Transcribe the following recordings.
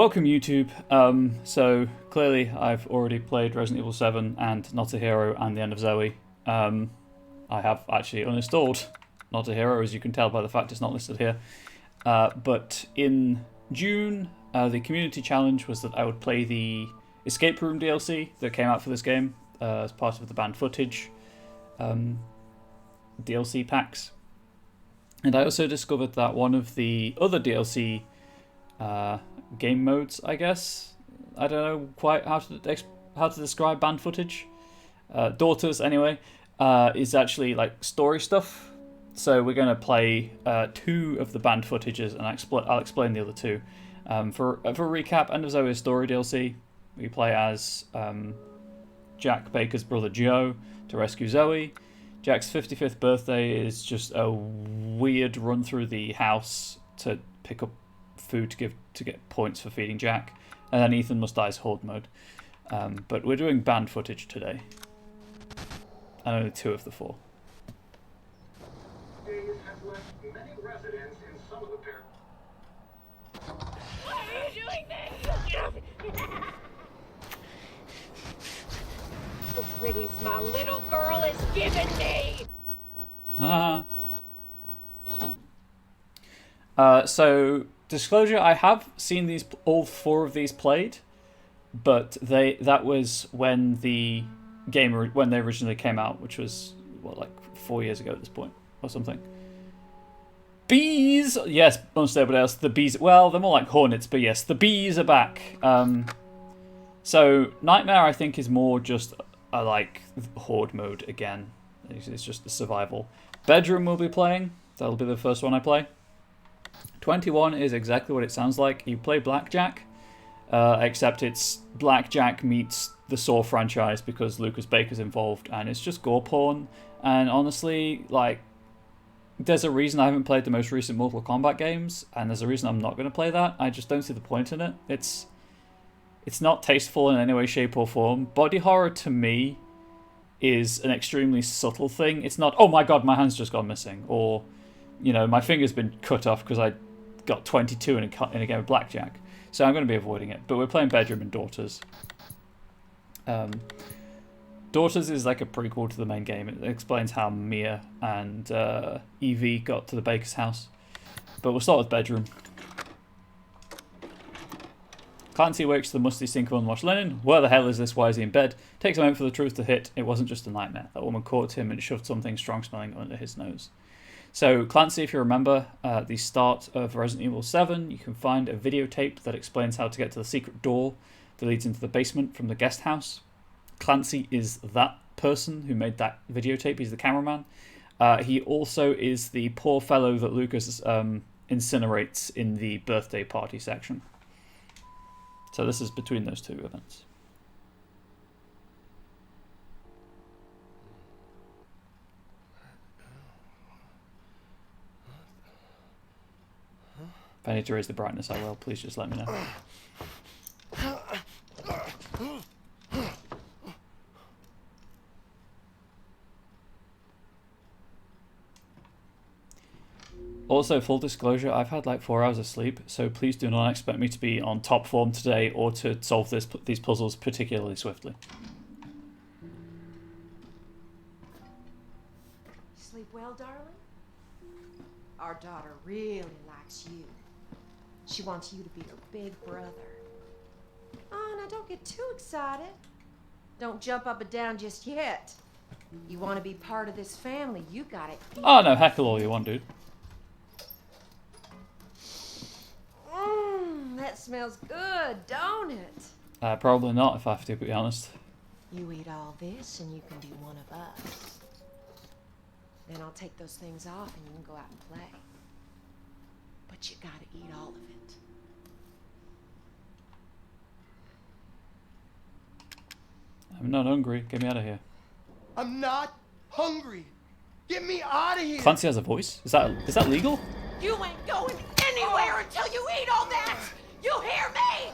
Welcome YouTube. So clearly I've already played Resident Evil 7 and Not a Hero and The End of Zoe. I have actually uninstalled Not a Hero, as you can tell by the fact it's not listed here. But in June, the community challenge was that I would play the Escape Room DLC that came out for this game as part of the banned footage DLC packs. And I also discovered that one of the other DLC game modes, I guess. I don't know quite how to describe banned footage. Daughters, anyway, is actually like story stuff. So we're going to play two of the banned footages, and I'll explain the other two. For a recap, End of Zoe story DLC. We play as Jack Baker's brother Joe to rescue Zoe. Jack's 55th birthday is just a weird run through the house to pick up food to get points for feeding Jack, and then Ethan must die's horde mode. But we're doing banned footage today, and only 2 of the 4. Days have left many residents in some of the Why are you doing this? The pretties my little girl is giving me. So disclosure: I have seen all 4 of these played, but that was when the game when they originally came out, which was like 4 years ago at this point or something. Bees, yes, unstable else. The bees, well, they're more like hornets, but yes, the bees are back. So Nightmare, I think, is more just a like horde mode again. It's just the survival. Bedroom we'll be playing. That'll be the first one I play. 21 is exactly what it sounds like. You play Blackjack, except it's Blackjack meets the Saw franchise because Lucas Baker's involved, and it's just gore porn. And honestly, like, there's a reason I haven't played the most recent Mortal Kombat games, and there's a reason I'm not going to play that. I just don't see the point in it. It's not tasteful in any way, shape, or form. Body horror, to me, is an extremely subtle thing. It's not, oh my god, my hand's just gone missing, or, you know, my finger's been cut off because I got 22 in a game of Blackjack. So I'm going to be avoiding it. But we're playing Bedroom and Daughters. Daughters is like a prequel to the main game. It explains how Mia and Evie got to the Baker's house. But we'll start with Bedroom. Clancy wakes to the musty sink of unwashed linen. Where the hell is this? Why is he in bed? Takes a moment for the truth to hit. It wasn't just a nightmare. That woman caught him and shoved something strong-smelling under his nose. So Clancy, if you remember, at the start of Resident Evil 7, you can find a videotape that explains how to get to the secret door that leads into the basement from the guest house. Clancy is that person who made that videotape. He's the cameraman. He also is the poor fellow that Lucas incinerates in the birthday party section. So this is between those 2 events. If I need to raise the brightness, I will. Please just let me know. Also, full disclosure, I've had like 4 hours of sleep, so please do not expect me to be on top form today or to solve these puzzles particularly swiftly. Sleep well, darling? Our daughter really likes you. She wants you to be her big brother. Oh, now don't get too excited. Don't jump up and down just yet. You want to be part of this family, you gotta eat. Oh no, heckle all you want, dude. That smells good, don't it? Probably not, if I have to be honest. You eat all this and you can be one of us. Then I'll take those things off and you can go out and play. But you gotta eat all of it. I'm not hungry. Get me out of here. I'm not hungry. Get me out of here. Clancy has a voice? Is that legal? You ain't going anywhere until you eat all that. You hear me?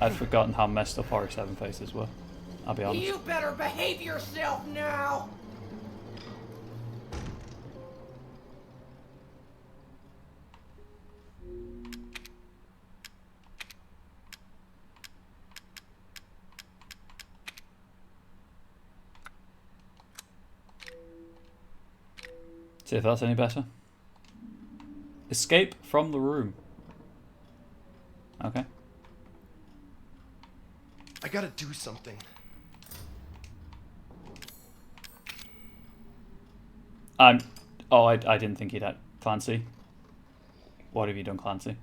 I'd forgotten how messed up RE7 faces were. I'll be honest. You better behave yourself now. See if that's any better. Escape from the room. Okay. I gotta do something. Oh, I didn't think you'd had Clancy. What have you done, Clancy?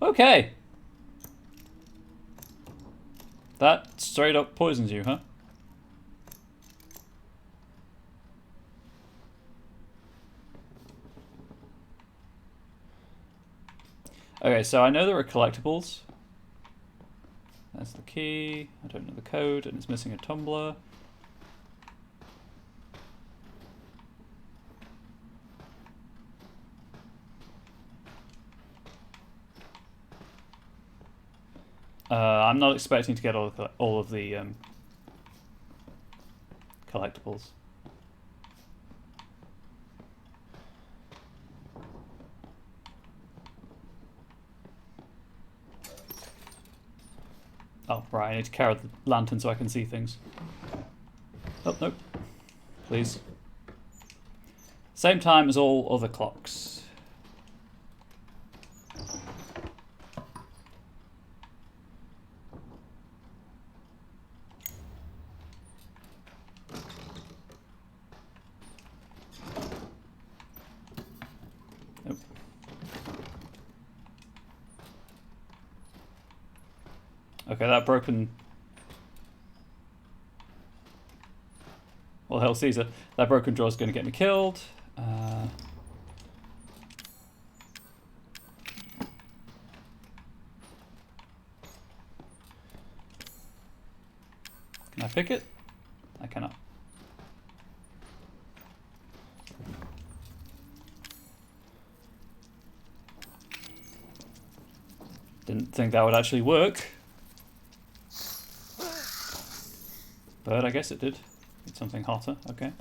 Okay. That straight up poisons you, huh? Okay, so I know there are collectibles. That's the key. I don't know the code, and it's missing a tumbler. I'm not expecting to get all of the collectibles. Oh, right, I need to carry the lantern so I can see things. Oh, no. Please. Same time as all other clocks. Nope. Okay, that broken... Well, hell, Caesar. That broken drawer is going to get me killed. Can I pick it? I cannot. Didn't think that would actually work. But I guess it did. Need something hotter, okay.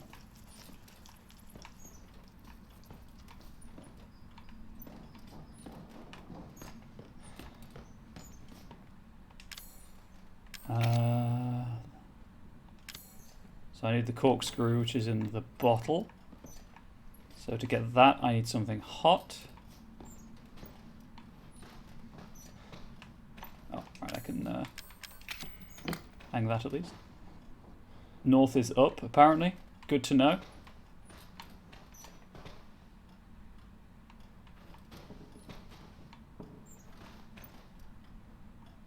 So I need the corkscrew, which is in the bottle. So to get that, I need something hot. Oh, right, I can hang that at least. North is up, apparently. Good to know.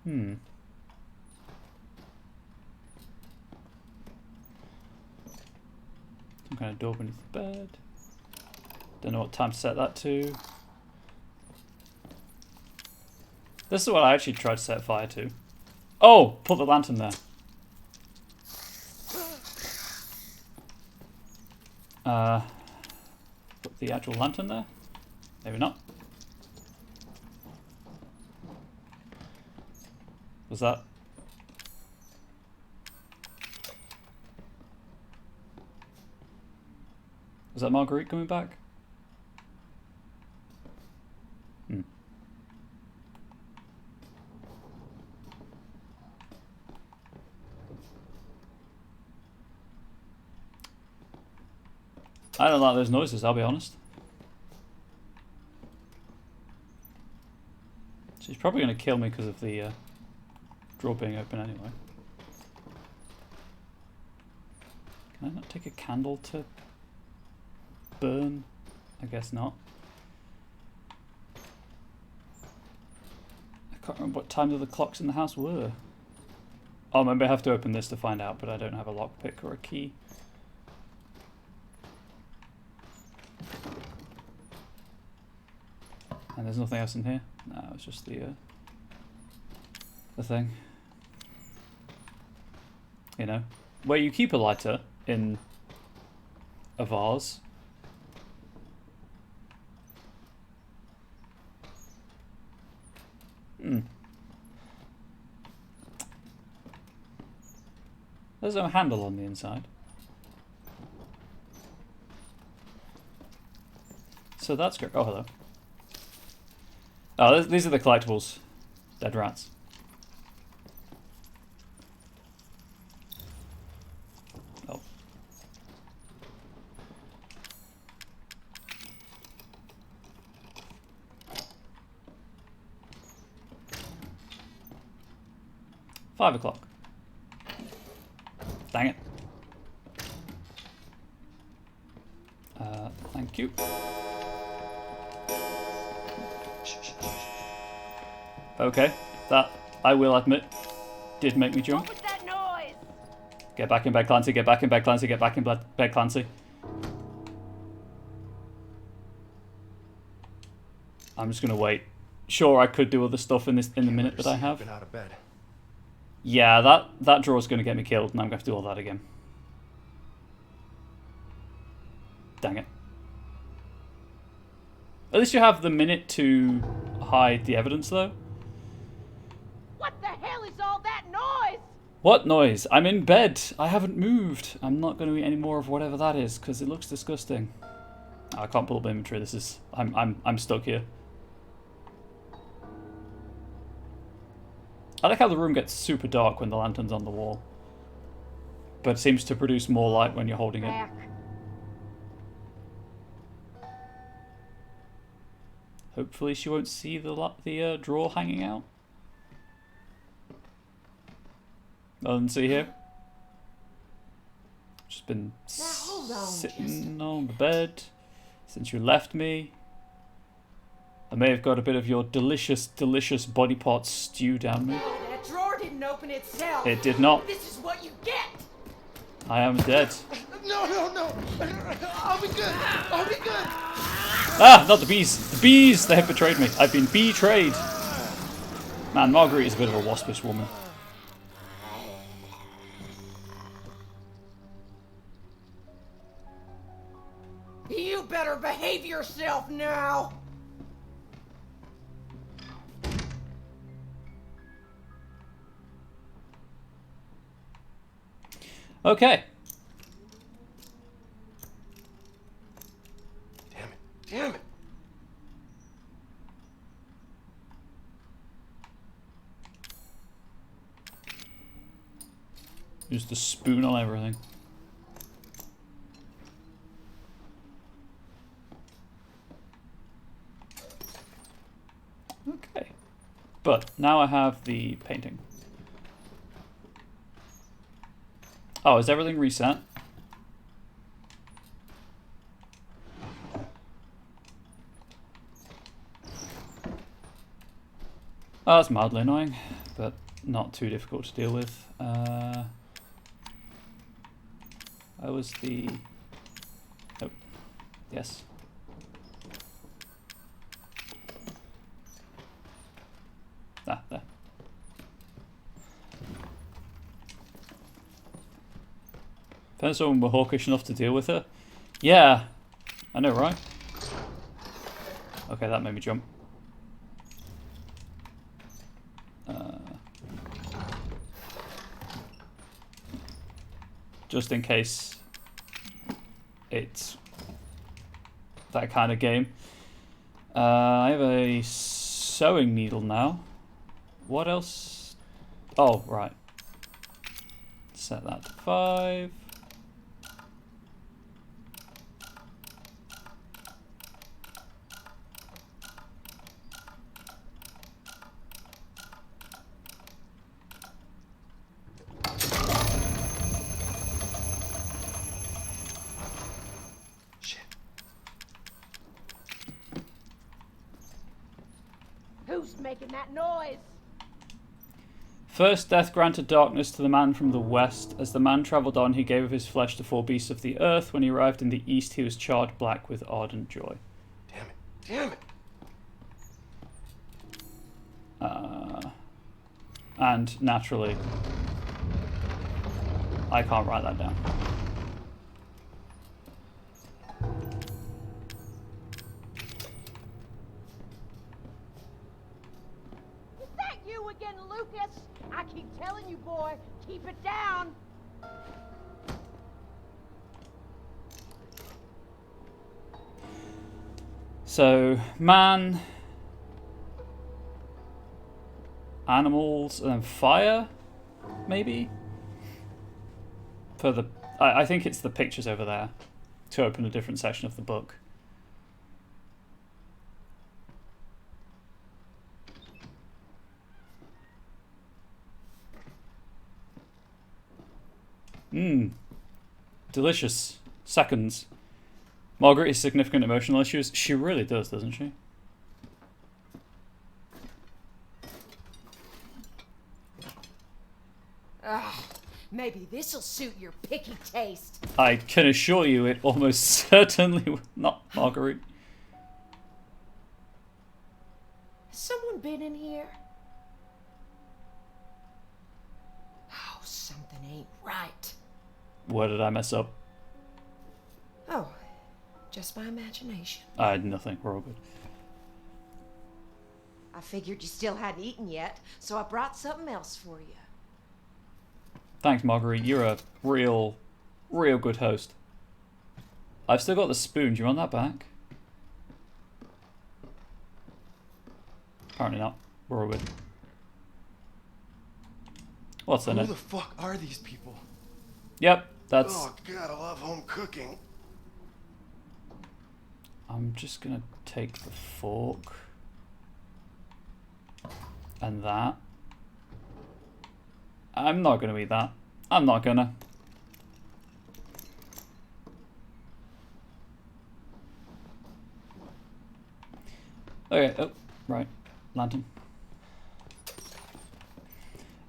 Some kind of door beneath the bed. Don't know what time to set that to. This is what I actually tried to set fire to. Oh! Put the lantern there. Put the actual lantern there? Maybe not. Was that... Was that Marguerite coming back? I don't like those noises, I'll be honest. She's probably going to kill me because of the drawer being open anyway. Can I not take a candle to burn? I guess not. I can't remember what time of the clocks in the house were. Oh, maybe I have to open this to find out, but I don't have a lockpick or a key. And there's nothing else in here? No, it's just the thing. You know, where you keep a lighter in a vase. There's no handle on the inside. So that's great. Oh, hello. Oh, these are the collectibles. Dead rats. 5 o'clock. Dang it. Thank you. Okay, that, I will admit, did make me jump. What was that noise? Get back in bed, Clancy. Get back in bed, Clancy. Get back in bed, Clancy. I'm just gonna wait. Sure, I could do other stuff in the minute that I have. Been out of bed. Yeah, that draw's gonna get me killed, and I'm gonna have to do all that again. Dang it. At least you have the minute to hide the evidence, though. What the hell is all that noise? What noise? I'm in bed. I haven't moved. I'm not going to eat any more of whatever that is because it looks disgusting. I can't pull up inventory. This is I'm stuck here. I like how the room gets super dark when the lantern's on the wall, but seems to produce more light when you're holding it. Back. Hopefully she won't see the drawer hanging out. Nothing to see here. Just been hold on, sitting on the bed since you left me. I may have got a bit of your delicious, delicious body part stew down me. Oh, that drawer didn't open itself. It did not. This is what you get. I am dead. No. I'll be good. I'll be good. Ah, not the bees. The bees, they have betrayed me. I've been betrayed. Man, Marguerite is a bit of a waspish woman. You better behave yourself now. Okay. Damn it. Use the spoon on everything. Okay. But now I have the painting. Oh, is everything reset? Oh, that's mildly annoying, but not too difficult to deal with. That was the... Oh, yes. Ah, there. If someone were hawkish enough to deal with her. Yeah, I know, right? Okay, that made me jump. Just in case it's that kind of game. I have a sewing needle now. What else? Oh, right. Set that to 5. Who's making that noise? First death granted darkness to the man from the west. As the man travelled on, he gave of his flesh to 4 beasts of the earth. When he arrived in the east, he was charred black with ardent joy. Damn it. And naturally, I can't write that down. Is that you again, Lucas? I keep telling you, boy, keep it down. So, man, animals, and then fire, maybe? For the, I think it's the pictures over there to open a different section of the book. Mmm. Delicious. Seconds. Margaret has significant emotional issues. She really does, doesn't she? Ugh, maybe this'll suit your picky taste. I can assure you it almost certainly will not, Marguerite. Has someone been in here? Oh, something ain't right. Where did I mess up? Oh, just my imagination. I had nothing. We're all good. I figured you still hadn't eaten yet, so I brought something else for you. Thanks, Marguerite. You're a real good host. I've still got the spoon. Do you want that back? Apparently not. We're all good. What's in Who it? the fuck are these people? Yep, that's... Oh god, I love home cooking. I'm just gonna take the fork. And that. I'm not gonna eat that. I'm not gonna. Okay, oh, right. Lantern.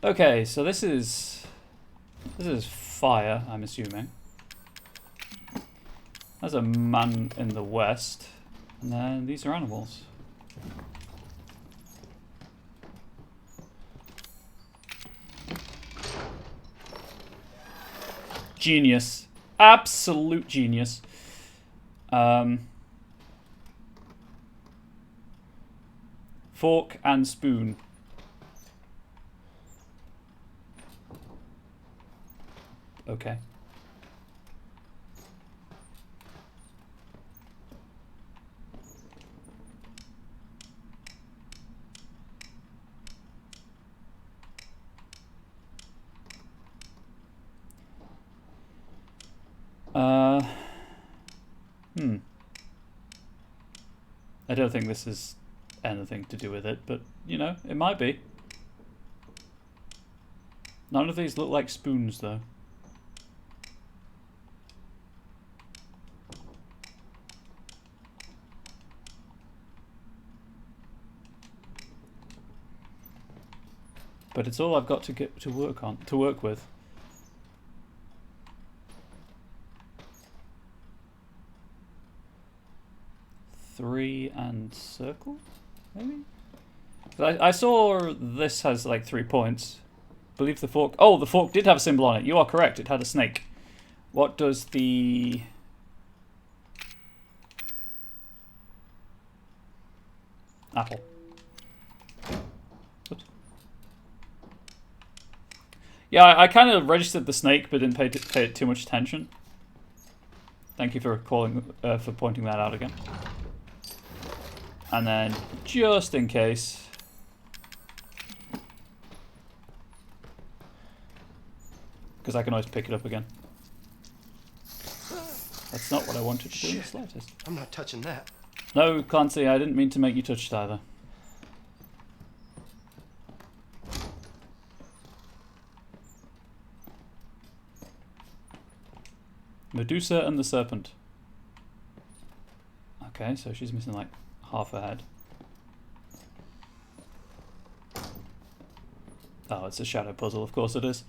Okay, so this is fire, I'm assuming. There's a man in the west, and then these are animals. Genius. Absolute genius. Fork and spoon. Okay. I don't think this is anything to do with it, but, you know, it might be. None of these look like spoons, though. But it's all I've got to get to work with. Three and circle, maybe? I saw this has like 3 points. I believe the fork... Oh, the fork did have a symbol on it. You are correct. It had a snake. What does the... Apple. Oops. Yeah, I kind of registered the snake, but didn't pay it too much attention. Thank you for for pointing that out again. And then, just in case, because I can always pick it up again. That's not what I wanted to do in the slightest. I'm not touching that. No, Clancy, I didn't mean to make you touch it either. Medusa and the Serpent. Okay, so she's missing like half her head. Oh, it's a shadow puzzle, of course it is.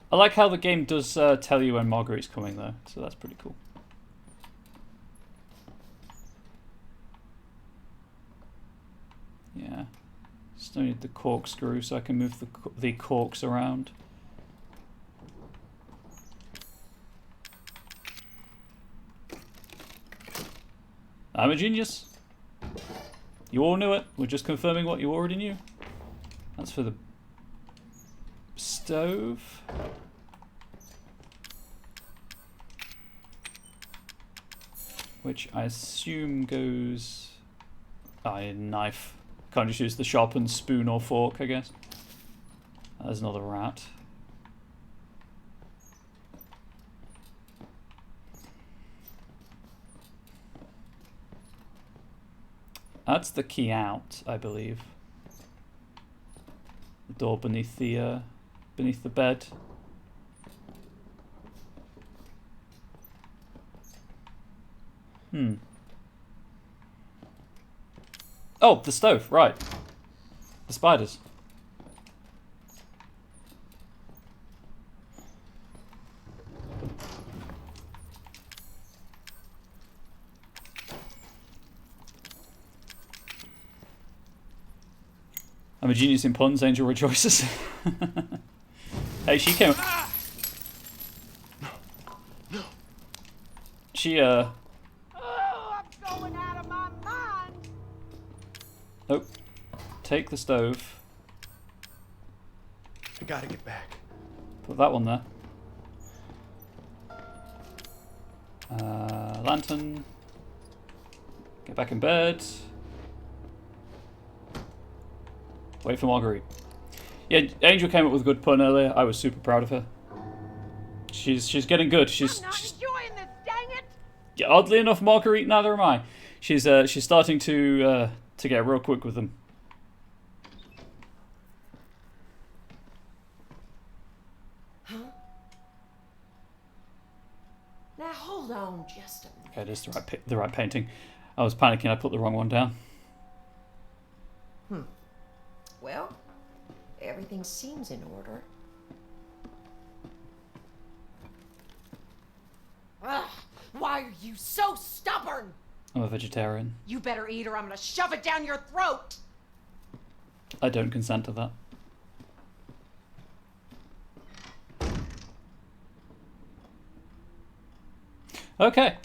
I like how the game does tell you when Marguerite's coming though, so that's pretty cool. Yeah. Still need the corkscrew so I can move the corks around. I'm a genius. You all knew it. We're just confirming what you already knew. That's for the stove. Which I assume goes... a knife. Can't just use the sharpened spoon or fork, I guess. There's another rat. That's the key out, I believe. The door beneath the bed. Oh, the stove, right. The spiders. I'm a genius in puns, Angel rejoices. Hey, she came... She, Oh, I'm going out of my mind. Oh. Take the stove. I gotta get back. Put that one there. Lantern. Get back in bed. Wait for Marguerite. Yeah, Angel came up with a good pun earlier. I was super proud of her. She's getting good. I'm not enjoying this, dang it. Yeah, oddly enough, Marguerite, neither am I. She's starting to get real quick with them. Huh? Now hold on just a minute. Okay, it is the right painting. I was panicking. I put the wrong one down. Well, everything seems in order. Ugh, why are you so stubborn? I'm a vegetarian. You better eat or I'm gonna shove it down your throat. I don't consent to that. Okay.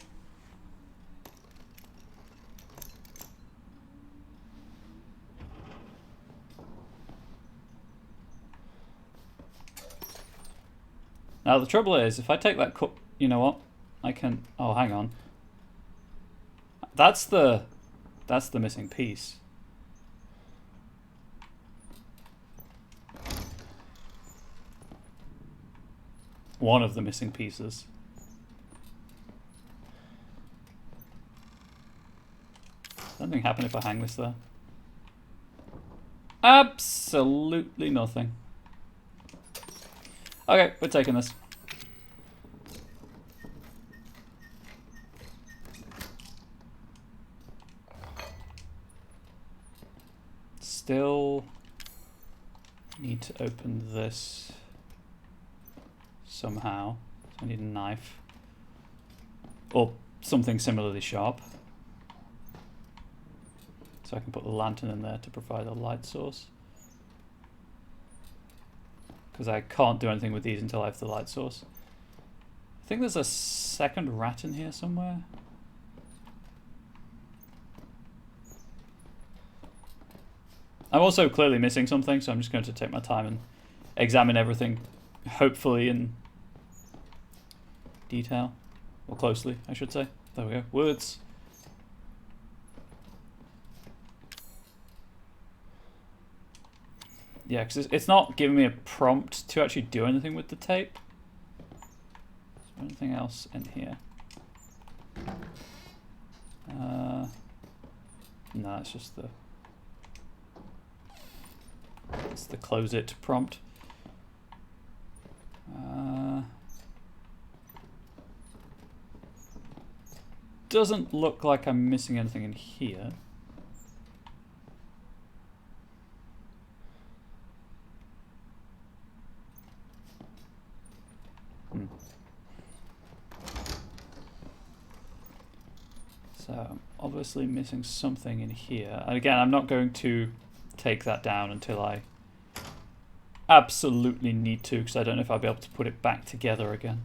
Now the trouble is, if I take that cup, you know what? I can. Oh, hang on. That's the missing piece. One of the missing pieces. Something happen if I hang this there? Absolutely nothing. Okay, we're taking this. Still need to open this somehow. So I need a knife. Or something similarly sharp. So I can put the lantern in there to provide a light source. Because I can't do anything with these until I have the light source. I think there's a second rat in here somewhere. I'm also clearly missing something, so I'm just going to take my time and examine everything, hopefully in detail. Or closely, I should say. There we go. Words. Yeah, because it's not giving me a prompt to actually do anything with the tape. Is there anything else in here? No, it's just the... It's the close it prompt. Doesn't look like I'm missing anything in here. So I'm obviously missing something in here. And again, I'm not going to take that down until I absolutely need to, because I don't know if I'll be able to put it back together again.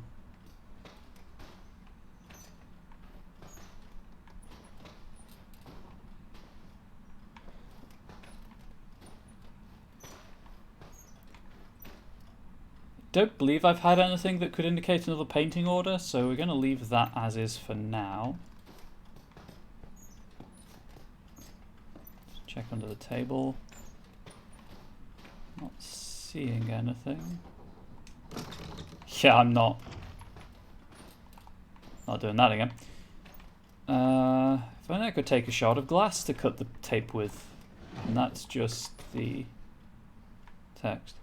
Don't believe I've had anything that could indicate another painting order, so we're going to leave that as is for now. Check under the table. Not seeing anything. Yeah, I'm not doing that again. If only I could take a shard of glass to cut the tape with. And that's just the text.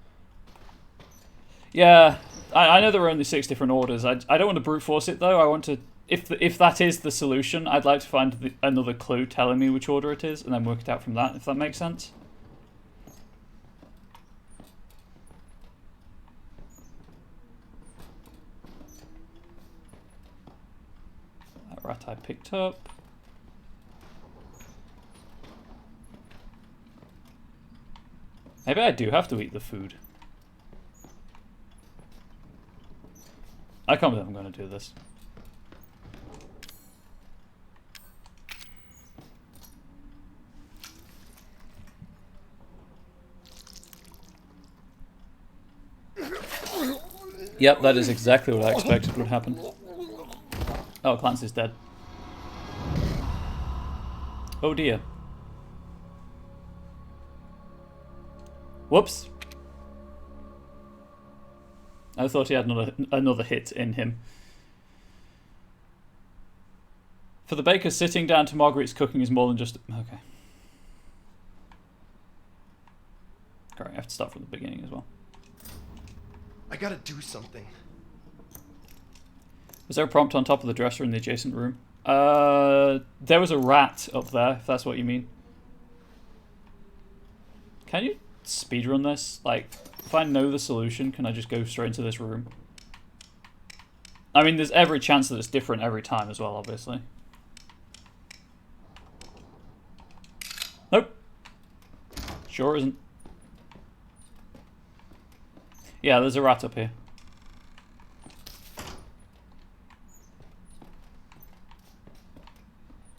Yeah, I know there are only 6 different orders. I don't want to brute force it though. I want to, if that is the solution, I'd like to find another clue telling me which order it is, and then work it out from that. If that makes sense. That rat I picked up. Maybe I do have to eat the food. I can't believe I'm going to do this. Yep, that is exactly what I expected would happen. Oh, Clancy's dead. Oh dear. Whoops. I thought he had another hit in him. For the baker, sitting down to Marguerite's cooking is more than just... Okay. Great, I have to start from the beginning as well. I gotta do something. Was there a prompt on top of the dresser in the adjacent room? There was a rat up there, if that's what you mean. Can you speedrun this? Like, if I know the solution, can I just go straight into this room? I mean, there's every chance that it's different every time as well, obviously. Nope. Sure isn't. Yeah, there's a rat up here.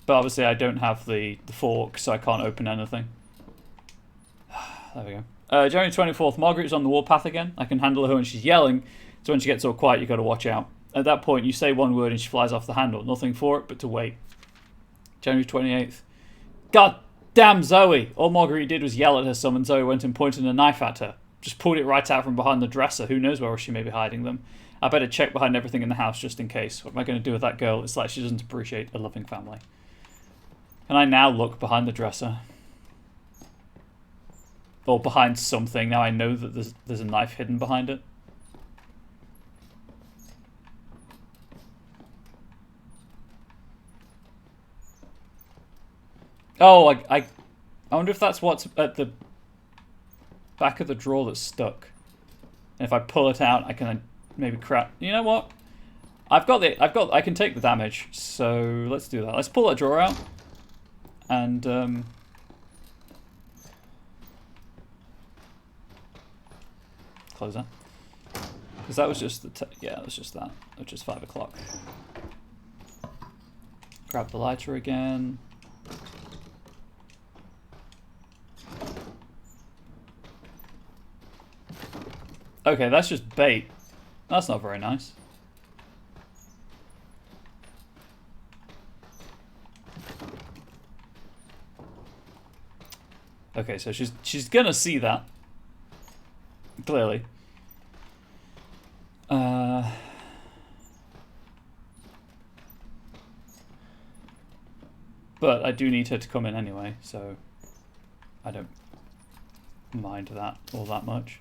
But obviously I don't have the fork, so I can't open anything. There we go. January 24th, Margaret's on the warpath again. I can handle her when she's yelling, so when she gets all quiet, you got to watch out. At that point, you say one word and she flies off the handle. Nothing for it but to wait. January 28th. God damn Zoe! All Marguerite did was yell at her some, and Zoe went and pointed a knife at her. Just pulled it right out from behind the dresser. Who knows where she may be hiding them. I better check behind everything in the house just in case. What am I going to do with that girl? It's like she doesn't appreciate a loving family. Can I now look behind the dresser? Or behind something. Now I know that there's a knife hidden behind it. Oh, I wonder if that's what's at the back of the drawer that's stuck. And if I pull it out, I can maybe crack. You know what? I can take the damage. So let's do that. Let's pull that drawer out. And close that. Because that was just yeah, it was just that. Which is 5 o'clock. Grab the lighter again. Okay, that's just bait. That's not very nice. Okay, so she's gonna see that. Clearly. But I do need her to come in anyway, so I don't mind that all that much.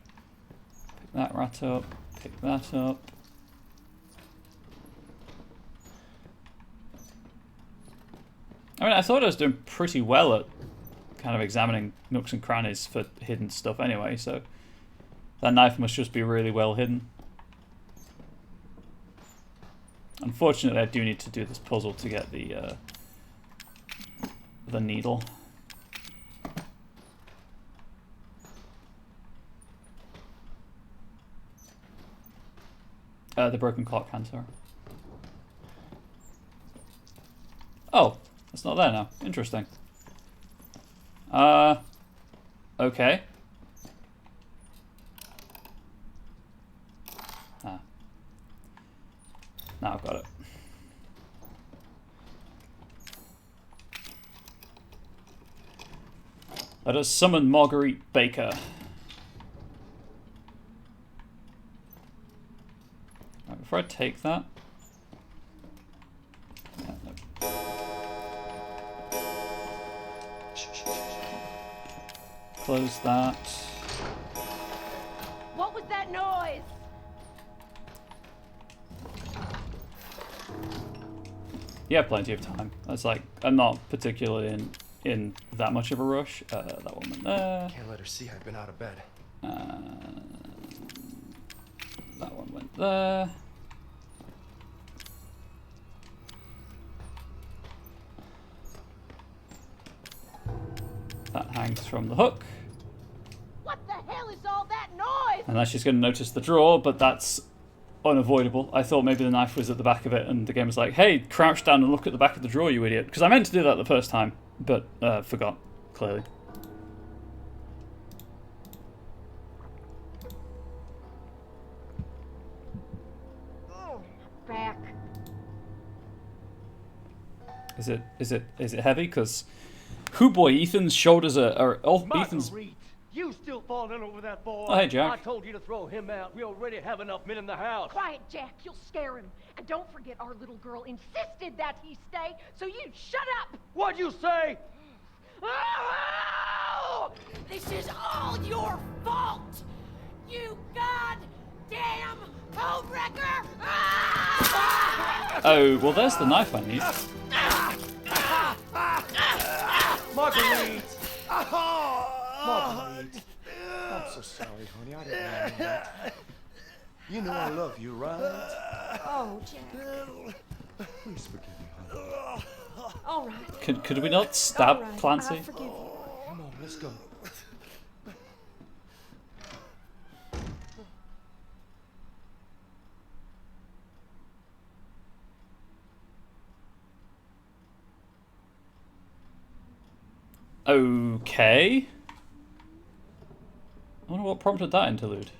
Pick that rat up, pick that up. I mean, I thought I was doing pretty well at kind of examining nooks and crannies for hidden stuff anyway, so that knife must just be really well hidden. Unfortunately, I do need to do this puzzle to get the needle. The broken clock cancer. Oh, it's not there now. Interesting. Okay. Ah. Now I've got it. Let us summon Marguerite Baker. Right, before I take that... close that. What was that noise? You have plenty of time. That's like, I'm not particularly in that much of a rush. That one went there. Can't let her see I've been out of bed. That one went there. That hangs from the hook. What the hell is all that noise? And now she's going to notice the drawer, but that's unavoidable. I thought maybe the knife was at the back of it, and the game was like, hey, crouch down and look at the back of the drawer, you idiot. Because I meant to do that the first time, but forgot, clearly. Oh, back. Is it heavy? Because, boy, Ethan's shoulders are Ethan's. Marguerite, you still falling over that boy? Oh, hey, Jack. I told you to throw him out. We already have enough men in the house. Quiet, Jack. You'll scare him. And don't forget our little girl insisted that he stay, so you shut up. What'd you say? Oh! This is all your fault. You goddamn homewrecker! Ah! Oh, well, there's the knife I need. Marguerite! Marguerite. I'm so sorry, honey. I didn't mean that. You know I love you, right? Oh, Jack. Please forgive me, honey. All right. Could we not stab All right. Clancy? I forgive you. Come on, let's go. Okay. I wonder what prompted that interlude.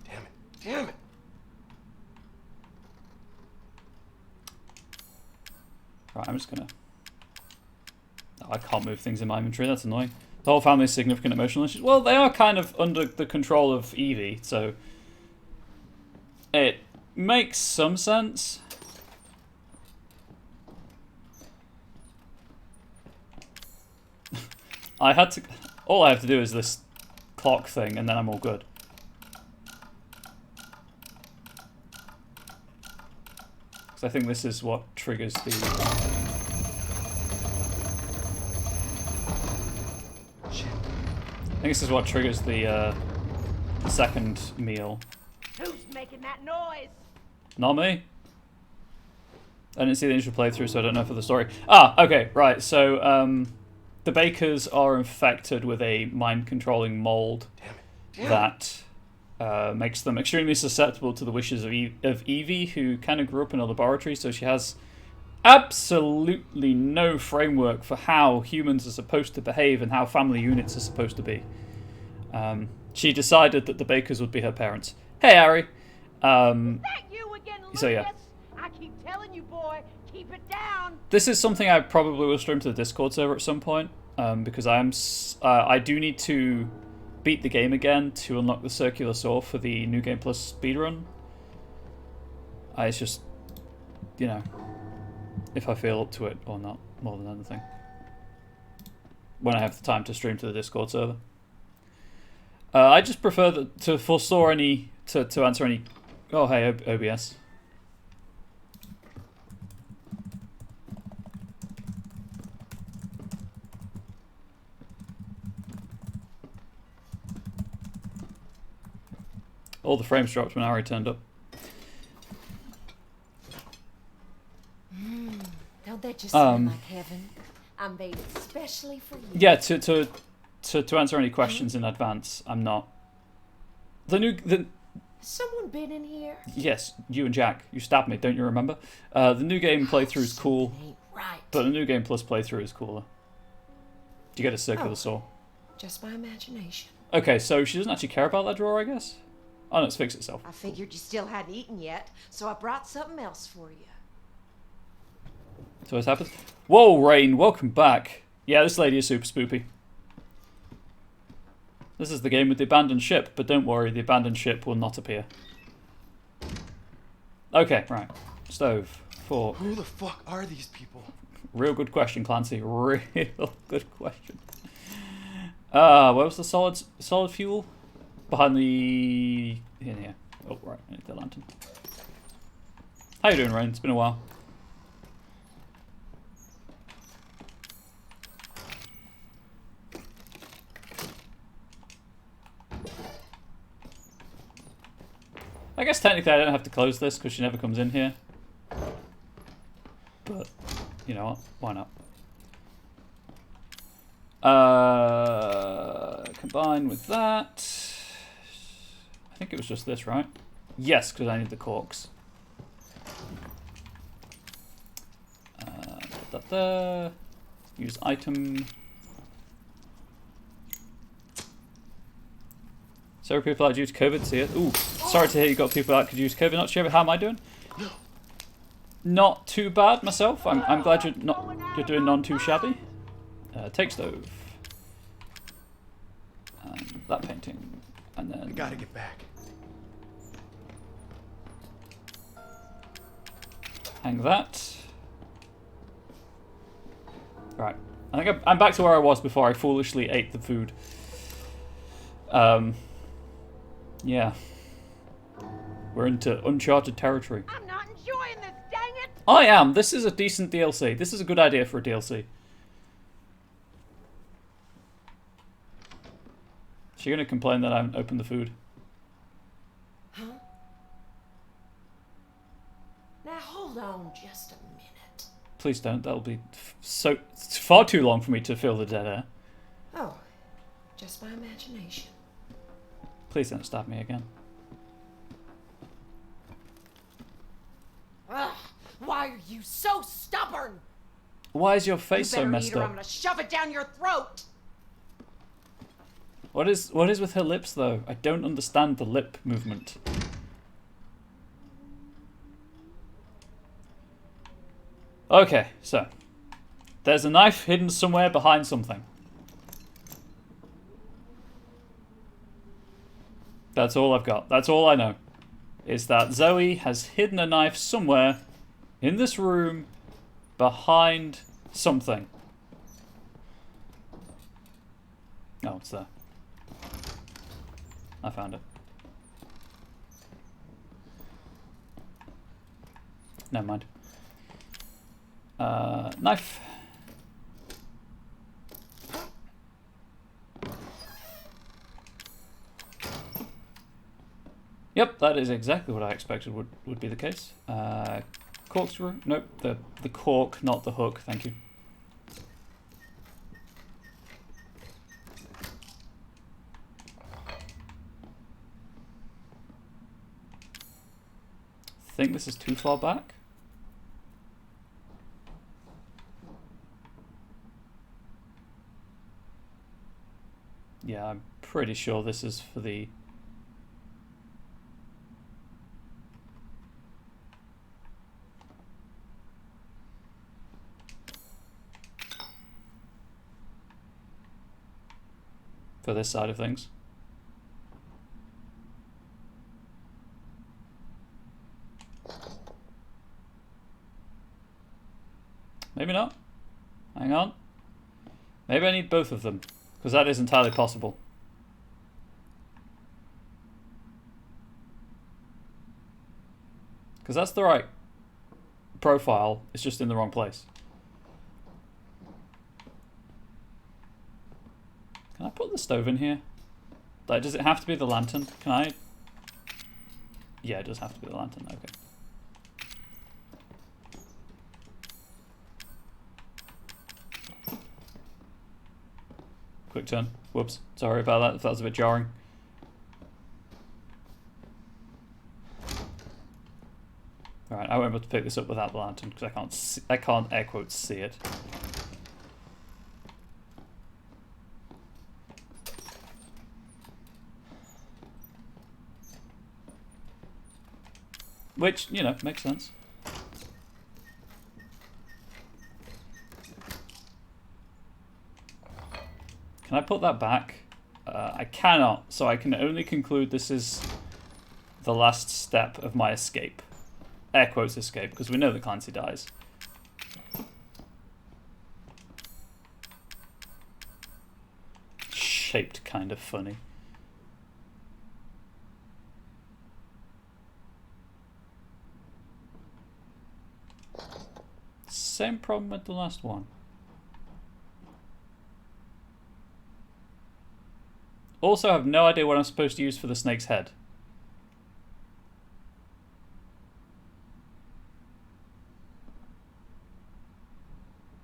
Damn it. Damn it. Right, I'm just gonna... Oh, I can't move things in my inventory, that's annoying. The whole family's significant emotional issues. Well, they are kind of under the control of Evie, so... It makes some sense. I had to... All I have to do is this clock thing, and then I'm all good. Because I think this is what triggers the... Shit. I think this is what triggers the second meal. Who's making that noise? Not me. I didn't see the initial playthrough, so I don't know for the story. Ah, okay, right. So, the Bakers are infected with a mind-controlling mold that makes them extremely susceptible to the wishes of Evie, who kind of grew up in a laboratory, so she has absolutely no framework for how humans are supposed to behave and how family units are supposed to be. She decided that the Bakers would be her parents. Hey, Harry. Is that you again, Lucas? So, yeah. I keep telling you, boy, keep it down. This is something I probably will stream to the Discord server at some point, because I do need to beat the game again to unlock the circular saw for the New Game Plus speedrun. It's just, you know, if I feel up to it or not, more than anything. When I have the time to stream to the Discord server. I just prefer to forestall any, to answer any... Oh, hey, OBS. All the frames dropped when Ari turned up. Don't that just sound like heaven? I made it especially for you. Yeah, to answer any questions in advance, I'm not. Has someone been in here? Yes, you and Jack. You stabbed me, don't you remember? The new game playthrough is cool, Ain't right. but the new game plus playthrough is cooler. You get a circular saw. Just my imagination. Okay, so she doesn't actually care about that drawer, I guess? Oh no, it's fixed itself. I figured you still hadn't eaten yet, so I brought something else for you. So what happens? Whoa, Rain, welcome back. Yeah, this lady is super spoopy. This is the game with the abandoned ship, but don't worry, the abandoned ship will not appear. Okay, right. Stove. Fork. Who the fuck are these people? Real good question, Clancy. Real good question. Where was the solid fuel? Behind the... in here. Oh, right. I need the lantern. How you doing, Rain? It's been a while. I guess technically I don't have to close this because she never comes in here. But, you know what? Why not? Combine with that. I think it was just this, right? Yes, because I need the corks. Put that there. Use item. So people out due to COVID, see it. Ooh, sorry to hear you got people out due to COVID. Not sure, how am I doing? Not too bad myself. I'm glad you're doing none too shabby. Take stove. And that painting. And then I gotta get back. hang that. Right. I think I'm back to where I was before I foolishly ate the food. Yeah. We're into uncharted territory. I'm not enjoying this, dang it! I am. This is a decent DLC. This is a good idea for a DLC. Is she gonna complain that I haven't opened the food? Huh? Now hold on just a minute. Please don't. That'll be it's far too long for me to fill the dead air. Oh, just my imagination. Please don't stab me again. Ugh, why are you so stubborn? Why is your face so messed I'm up? gonna shove it down your throat. What is with her lips though? I don't understand the lip movement. Okay, so there's a knife hidden somewhere behind something. That's all I've got. That's all I know. Is that Zoe has hidden a knife somewhere in this room behind something. Oh, it's there. I found it. Never mind. Knife. Yep, that is exactly what I expected would be the case. Corkscrew? Nope, the cork, not the hook, thank you. I think this is too far back. Yeah, I'm pretty sure this is for the... for this side of things. Maybe not. Hang on. Maybe I need both of them, because that is entirely possible. Because that's the right profile, it's just in the wrong place. Can I put the stove in here? Like, does it have to be the lantern? Can I? Yeah, it does have to be the lantern, okay. Quick turn. Whoops. Sorry about that if that was a bit jarring. Alright, I won't be able to pick this up without the lantern because I can't air quotes see it. Which, you know, makes sense. Can I put that back? I cannot, so I can only conclude this is the last step of my escape. Air quotes escape, because we know that Clancy dies. shaped kind of funny. Same problem with the last one. Also, I have no idea what I'm supposed to use for the snake's head.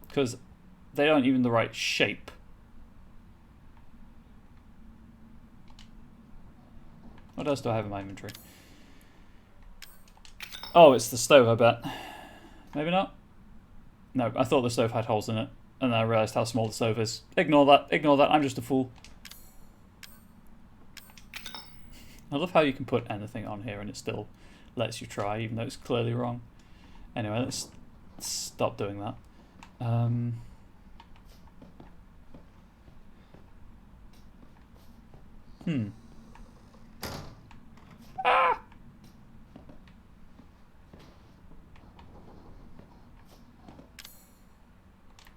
Because they aren't even the right shape. What else do I have in my inventory? Oh, it's the stove, I bet. Maybe not? No, I thought the stove had holes in it. And then I realised how small the stove is. Ignore that, ignore that, I'm just a fool. I love how you can put anything on here and it still lets you try, even though it's clearly wrong. Anyway, let's stop doing that. Ah!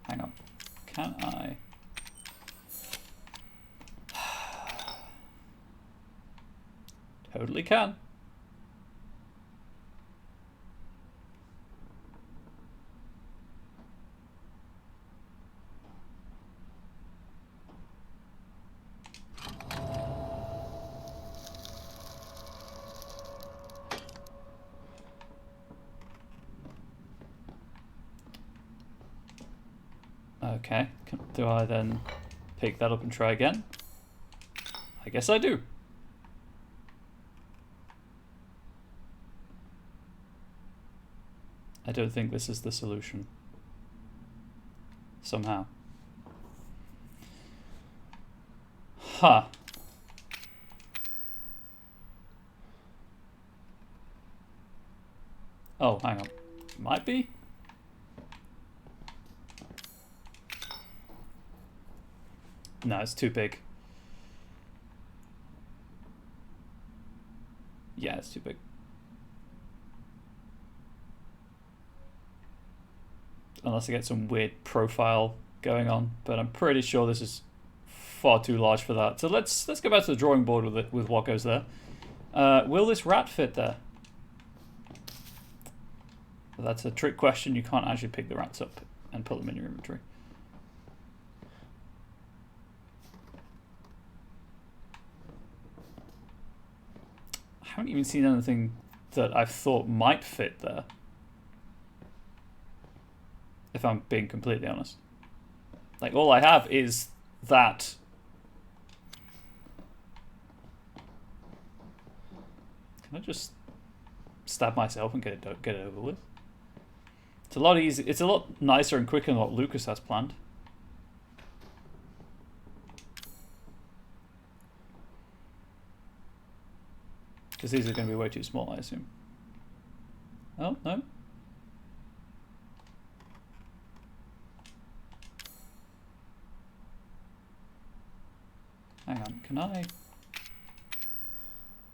Hang on. Can I? Totally can. Okay, do I then pick that up and try again? I guess I do. I don't think this is the solution. Somehow. Huh. Oh, hang on. Might be? No, it's too big. Yeah, it's too big. Unless I get some weird profile going on, but I'm pretty sure this is far too large for that. So let's go back to the drawing board with what goes there. Will this rat fit there? That's a trick question. You can't actually pick the rats up and put them in your inventory. I haven't even seen anything that I thought might fit there, if I'm being completely honest. Like, all I have is that. Can I just stab myself and get it over with? It's a lot easier. It's a lot nicer and quicker than what Lucas has planned. Because these are going to be way too small, I assume. Oh, no. Hang on, can I...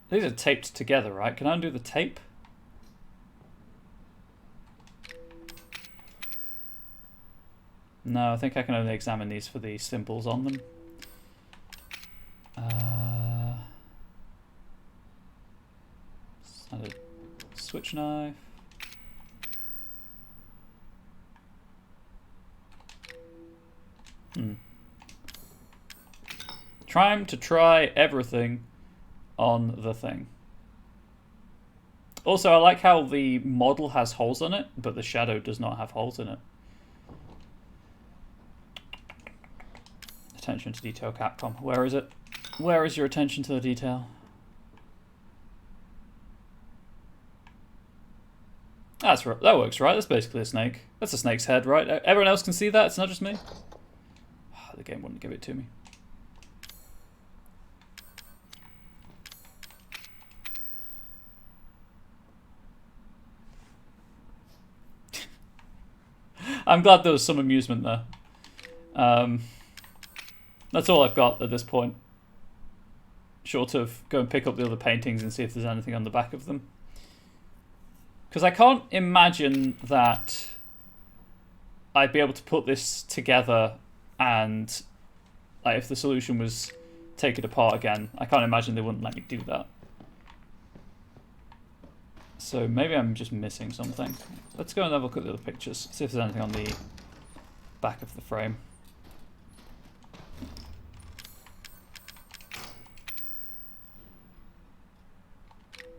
These are taped together, right? Can I undo the tape? No, I think I can only examine these for the symbols on them. Standard switch knife. Trying to try everything on the thing. Also, I like how the model has holes on it, but the shadow does not have holes in it. Attention to detail, Capcom. Where is it? Where is your attention to the detail? That's right. That works, right? That's basically a snake. That's a snake's head, right? Everyone else can see that. It's not just me. The game wouldn't give it to me. I'm glad there was some amusement there. That's all I've got at this point. Short of go and pick up the other paintings and see if there's anything on the back of them. Because I can't imagine that I'd be able to put this together and, like, if the solution was take it apart again. I can't imagine they wouldn't let me do that. So maybe I'm just missing something. Let's go and have a look at the other pictures. See if there's anything on the back of the frame.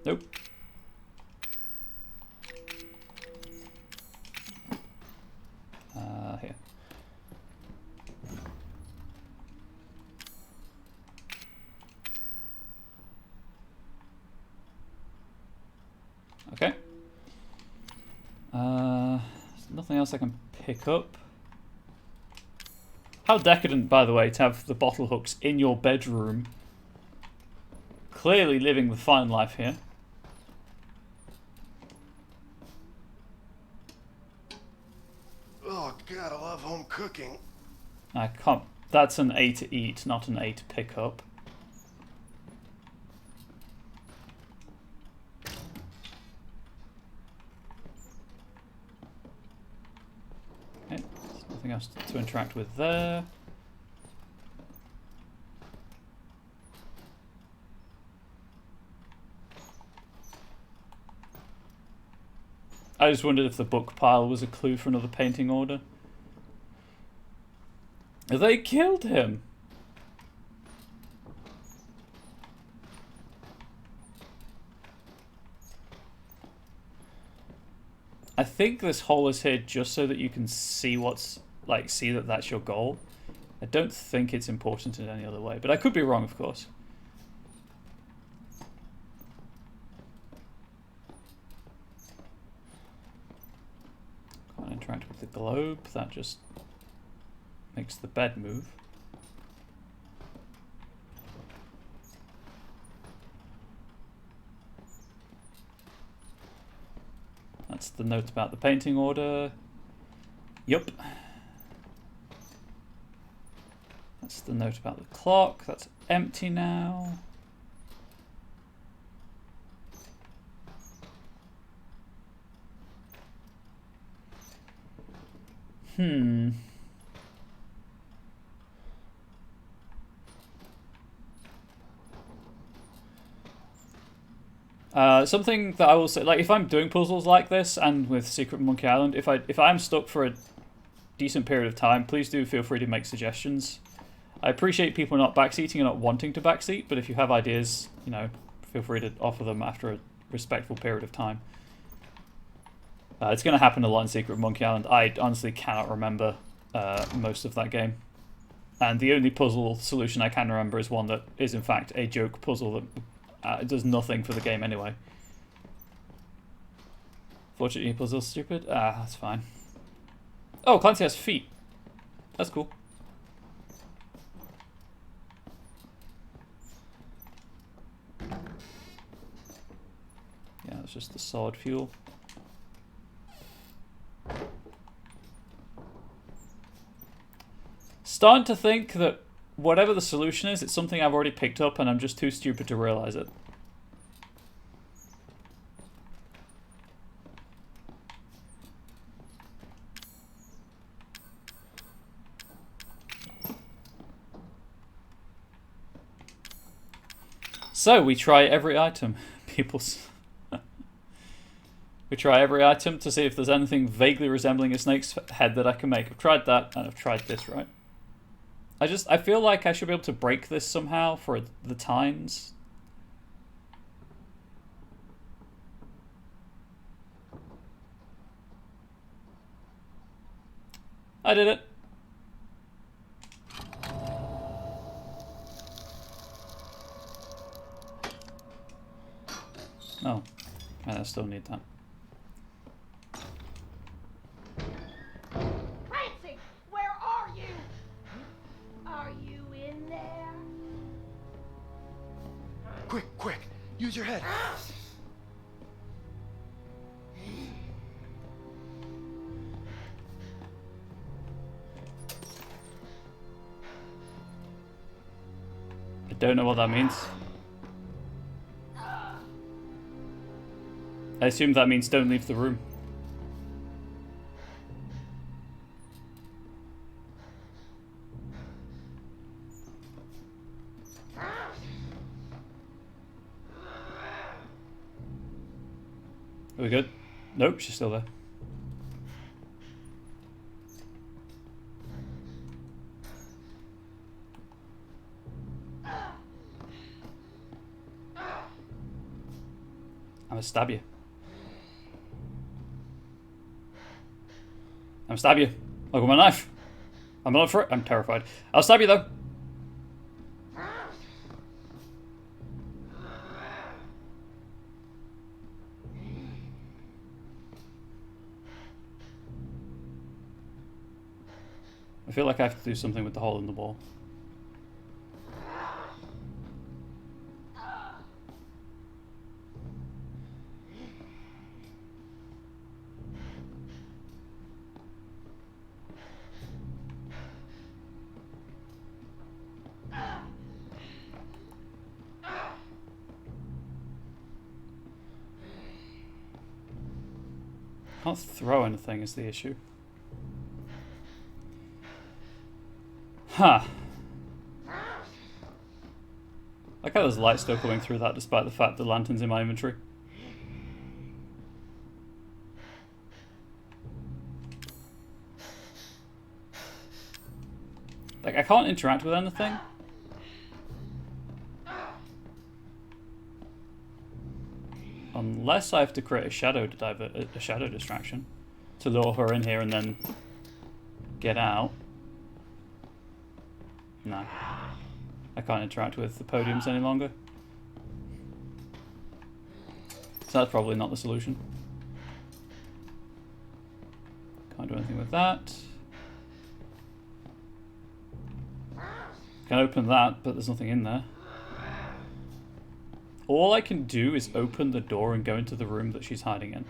Nope. Here. Okay. There's nothing else I can pick up. How decadent, by the way, to have the bottle hooks in your bedroom. Clearly living the fine life here. Oh, God, I love home cooking. I can't. That's an A to eat, not an A to pick up. Okay, there's nothing else to interact with there. I just wondered if the book pile was a clue for another painting order. They killed him! I think this hole is here just so that you can see what's, like, see that that's your goal. I don't think it's important in any other way, but I could be wrong, of course. Can't interact with the globe, that just makes the bed move. That's the note about the painting order. Yup. That's the note about the clock. That's empty now. Something that I will say, like if I'm doing puzzles like this and with Secret Monkey Island, if I'm stuck for a decent period of time, please do feel free to make suggestions. I appreciate people not backseating and not wanting to backseat, but if you have ideas, you know, feel free to offer them after a respectful period of time. It's going to happen a lot in Secret Monkey Island. I honestly cannot remember most of that game. And the only puzzle solution I can remember is one that is in fact a joke puzzle that does nothing for the game anyway. Fortunately, puzzle's stupid. That's fine. Oh, Clancy has feet. That's cool. Yeah, it's just the solid fuel. Starting to think that whatever the solution is, it's something I've already picked up and I'm just too stupid to realize it. So, we try every item. We try every item to see if there's anything vaguely resembling a snake's head that I can make. I've tried that, and I've tried this, right? I feel like I should be able to break this somehow for the tines. I did it. Oh, I still need that. Clancy, where are you? Are you in there? Quick, quick. Use your head. I don't know what that means. I assume that means don't leave the room. Are we good? Nope, she's still there. I'm gonna stab you. I'm gonna stab you. I'll go with my knife. I'm not for it. I'm terrified. I'll stab you though. I feel like I have to do something with the hole in the wall. Can't throw anything is the issue. Huh. Like how there's light still coming through that despite the fact the lantern's in my inventory. Like I can't interact with anything. Unless I have to create a shadow to divert a shadow distraction to lure her in here and then get out. No. I can't interact with the podiums any longer. So that's probably not the solution. Can't do anything with that. Can open that, but there's nothing in there. All I can do is open the door and go into the room that she's hiding in.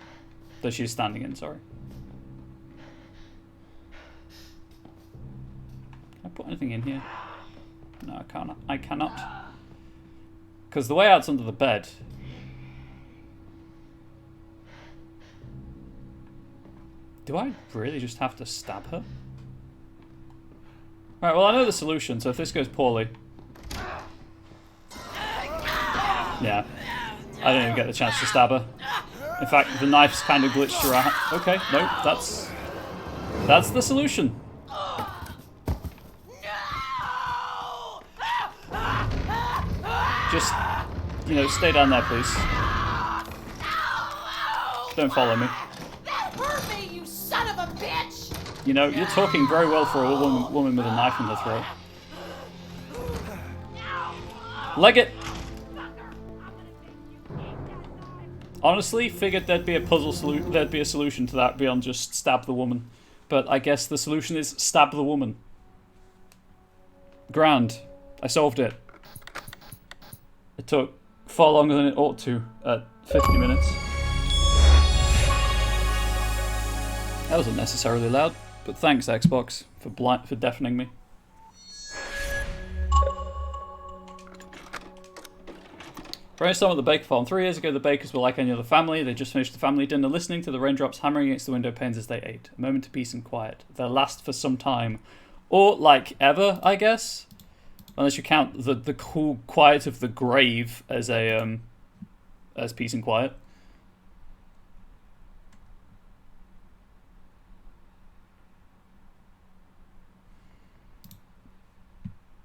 That she's standing in, sorry. Can I put anything in here? No, I can't. I cannot. Because the way out's under the bed. Do I really just have to stab her? Right, well I know the solution, so if this goes poorly... Yeah, I didn't even get the chance to stab her. In fact, the knife's kind of glitched around. Okay, no, that's the solution. Just, you know, stay down there, please. Don't follow me. That hurt me, you son of a bitch! You know, you're talking very well for a woman with a knife in her throat. Leg it! Honestly, figured there'd be a solution to that beyond just stab the woman. But I guess the solution is stab the woman. Grand. I solved it. It took far longer than it ought to at 50 minutes. That was unnecessarily loud, but thanks Xbox for deafening me. Brainstorm at the Baker farm. 3 years ago, the Bakers were like any other family. They just finished the family dinner, listening to the raindrops hammering against the window panes as they ate. A moment of peace and quiet. They'll last for some time. Or, like, ever, I guess? Unless you count the cool quiet of the grave as a, as peace and quiet.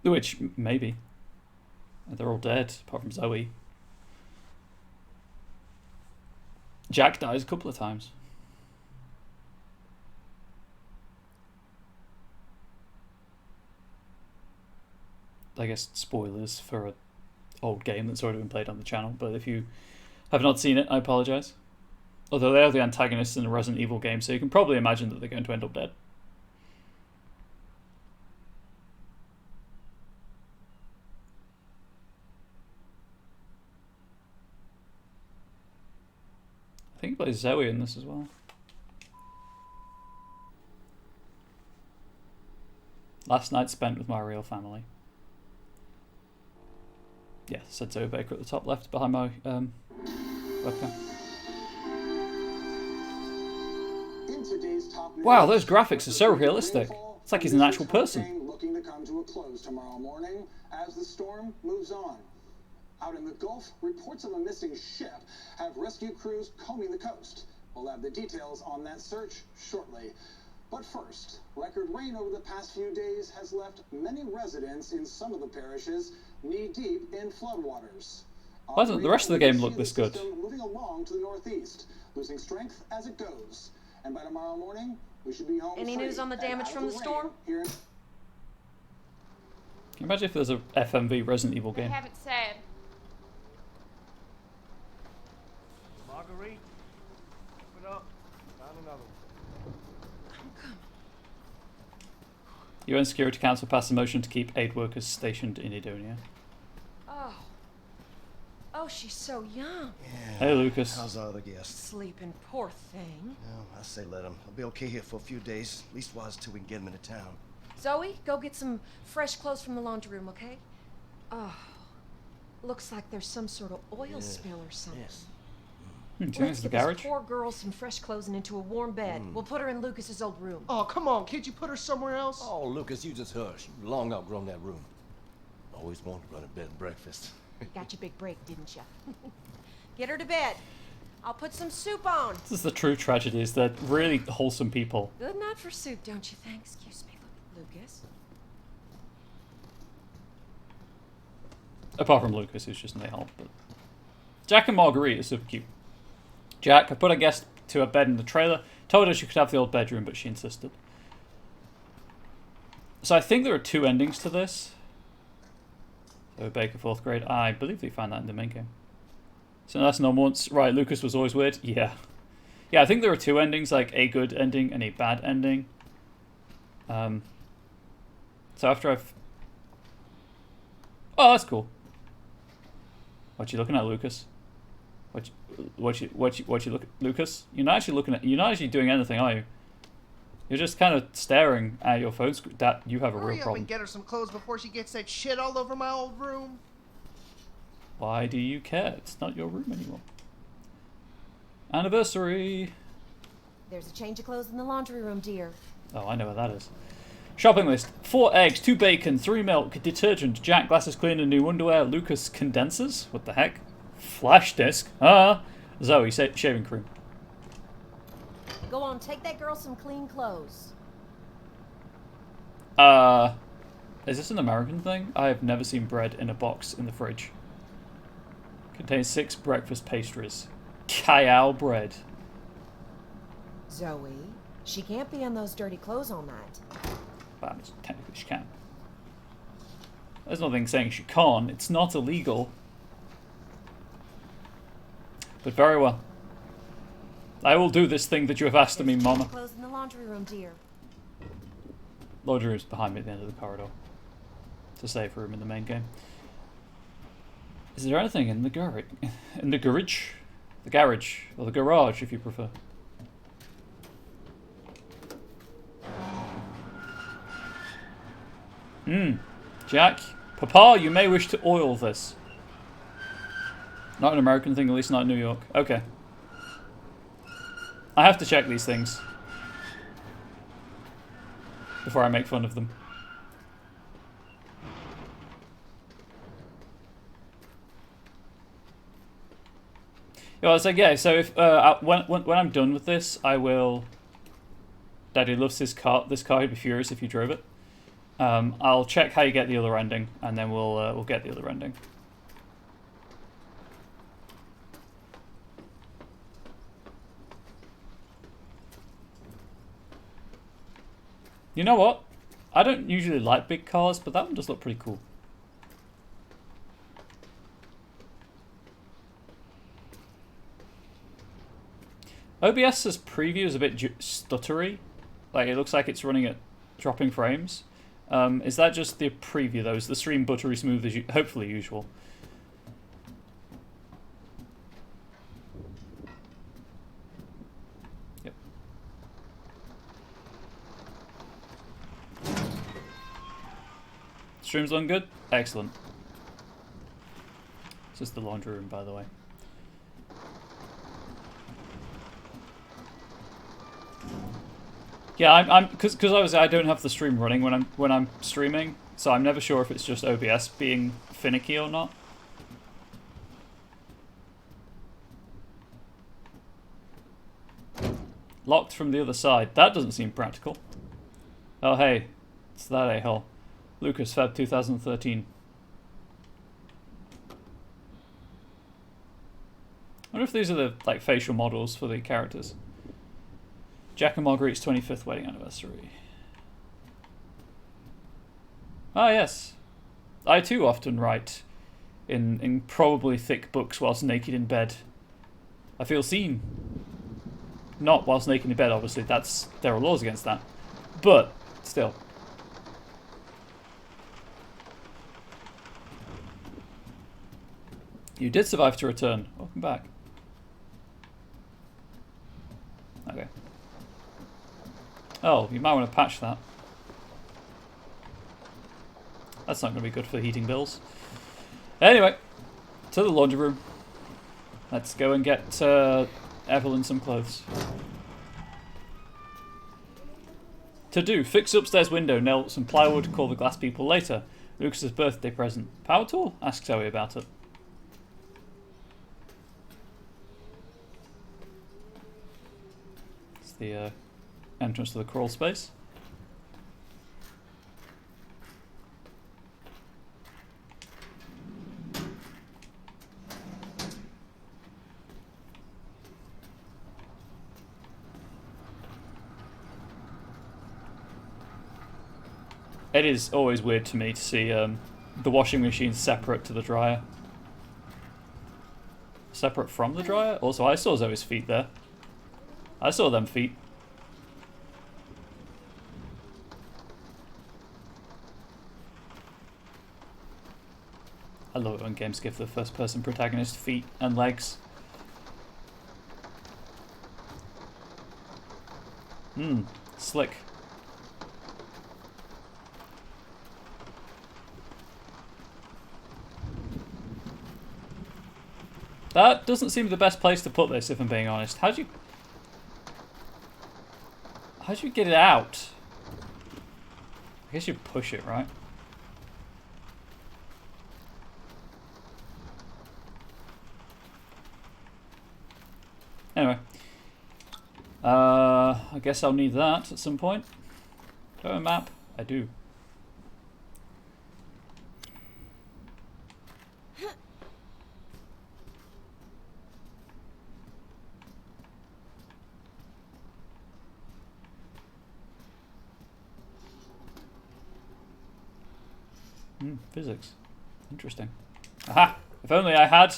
Which, maybe. They're all dead, apart from Zoe. Jack dies a couple of times. I guess spoilers for an old game that's already been played on the channel, but if you have not seen it, I apologise. Although they are the antagonists in a Resident Evil game, so you can probably imagine that they're going to end up dead. I think he plays Zoe in this as well. Last night spent with my real family. Yeah, said Zoe Baker at the top left behind my webcam. Wow, those graphics are so realistic. It's like he's an actual person. Looking to come to a close tomorrow morning as the storm moves on. Out in the Gulf, reports of a missing ship have rescue crews combing the coast. We'll have the details on that search shortly. But first, record rain over the past few days has left many residents in some of the parishes knee-deep in floodwaters. Why doesn't the rest of the game look this good? Moving along to the northeast, losing strength as it goes. And by tomorrow morning, we should be home. Any news on the damage from the storm? Can you imagine if there's a FMV Resident Evil They game? haven't said. Marguerite, open up. Found another one. UN Security Council passed a motion to keep aid workers stationed in Edonia. Oh. Oh, she's so young. Yeah. Hey, Lucas. How's our other guest? Sleeping, poor thing. No, I say let him. He'll be okay here for a few days. At least while till we can get him into town. Zoe, go get some fresh clothes from the laundry room, okay? Oh. Looks like there's some sort of oil spill or something. Yes. Do you think Let's it's the get garage? this poor girl some fresh clothes and into a warm bed. We'll put her in Lucas's old room. Oh, come on, kid. You put her somewhere else? Oh, Lucas, you just hush. You long outgrown that room. Always wanted to run a bed and breakfast. Got your big break, didn't you? Get her to bed. I'll put some soup on. This is the true tragedy, is they're really wholesome people. Good night for soup, don't you think? Excuse me, Lucas. Apart from Lucas, who's just no help. But Jack and Marguerite are super cute. Jack, I put our guest to her bed in the trailer. Told her she could have the old bedroom, but she insisted. So I think there are 2 endings to this. So Baker 4th grade. I believe they found that in the main game. So that's normal. Right, Lucas was always weird. Yeah. Yeah, I think there are 2 endings, like a good ending and a bad ending. So after I've... Oh, that's cool. What you looking at, Lucas? What you look at, Lucas? You're not actually doing anything, are you? You're just kind of staring at your phone screen. That you have a Hurry real up problem. and get her some clothes before she gets that shit all over my old room. Why do you care? It's not your room anymore. Anniversary. There's a change of clothes in the laundry room, dear. Oh, I know where that is. Shopping list: 4 eggs, 2 bacon, 3 milk, detergent, Jack glasses cleaner, new underwear, Lucas condensers. What the heck? Flash disc. Zoe shaving cream. Go on, take that girl some clean clothes. Is this an American thing? I have never seen bread in a box in the fridge. Contains 6 breakfast pastries. Cacao bread. Zoe, she can't be in those dirty clothes all night. Well, technically she can. There's nothing saying she can't. It's not illegal. But very well. I will do this thing that you have asked of me, There's a change Mama. of clothes in the laundry room, dear. Laundry room's behind me at the end of the corridor. It's a safe room in the main game. Is there anything in the garage? In the garage? The garage. Or the garage, if you prefer. Jack. Papa, you may wish to oil this. Not an American thing, at least not in New York. Okay. I have to check these things before I make fun of them. Yeah, I was like, yeah. So if when I'm done with this, I will. Daddy loves his car. This car. He'd be furious if you drove it. I'll check how you get the other ending, and then we'll get the other ending. You know what? I don't usually like big cars, but that one does look pretty cool. OBS's preview is a bit stuttery. Like, it looks like it's running at dropping frames. Is that just the preview, though? Is the stream buttery smooth as hopefully usual? Yep. Stream's looking good? Excellent. This is the laundry room, by the way. Yeah, I'm because I don't have the stream running when I'm streaming, so I'm never sure if it's just OBS being finicky or not. Locked from the other side. That doesn't seem practical. Oh, hey. It's that a-hole. Lucas, Feb 2013. I wonder if these are the like facial models for the characters. Jack and Marguerite's 25th wedding anniversary. Ah, yes. I too often write in probably thick books whilst naked in bed. I feel seen. Not whilst naked in bed, obviously. There are laws against that. But, still. You did survive to return. Welcome back. Okay. Oh, you might want to patch that. That's not going to be good for heating bills. Anyway, to the laundry room. Let's go and get Evelyn some clothes. To do, fix upstairs window, nail some plywood, call the glass people later. Lucas's birthday present. Power tool? Ask Zoe about it. It's the entrance to the crawl space. It is always weird to me to see the washing machine separate to the dryer. Separate from the dryer? Also, I saw Zoe's feet there. I saw them feet. I love it when games give the first person protagonist feet and legs. Slick. That doesn't seem the best place to put this, if I'm being honest. How'd you get it out? I guess you push it, right? Anyway. I guess I'll need that at some point. Do I have a map? I do. Physics. Interesting. Aha! If only I had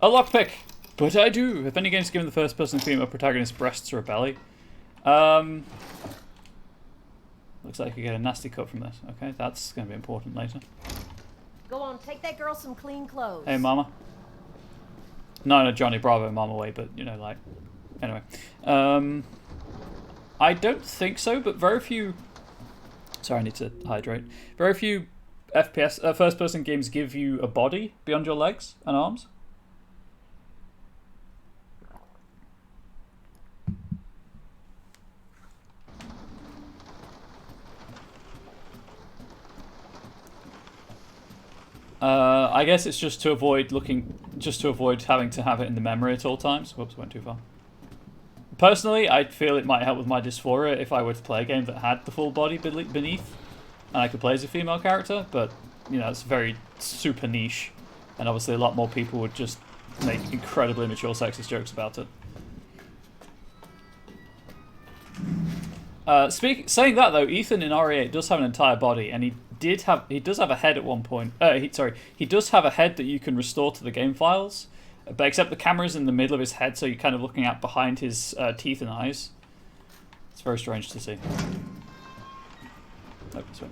a lockpick! But I do! If any game's given the first person female protagonist breasts or a belly. Looks like you get a nasty cut from this. Okay, that's going to be important later. Go on, take that girl some clean clothes. Hey, mama. Not in a Johnny Bravo mama way, but, you know, like... Anyway. I don't think so, but very few... Sorry, I need to hydrate. Very few FPS, first-person games give you a body beyond your legs and arms. I guess it's just to avoid having to have it in the memory at all times. Whoops, went too far. Personally, I feel it might help with my dysphoria if I were to play a game that had the full body beneath, and I could play as a female character, but, you know, it's very super niche, and obviously a lot more people would just make incredibly immature sexist jokes about it. Saying that though, Ethan in RE8 does have an entire body, and he does have a head at one point. He does have a head that you can restore to the game files, but except the camera's in the middle of his head, so you're kind of looking at behind his teeth and eyes. It's very strange to see. Oh, this way.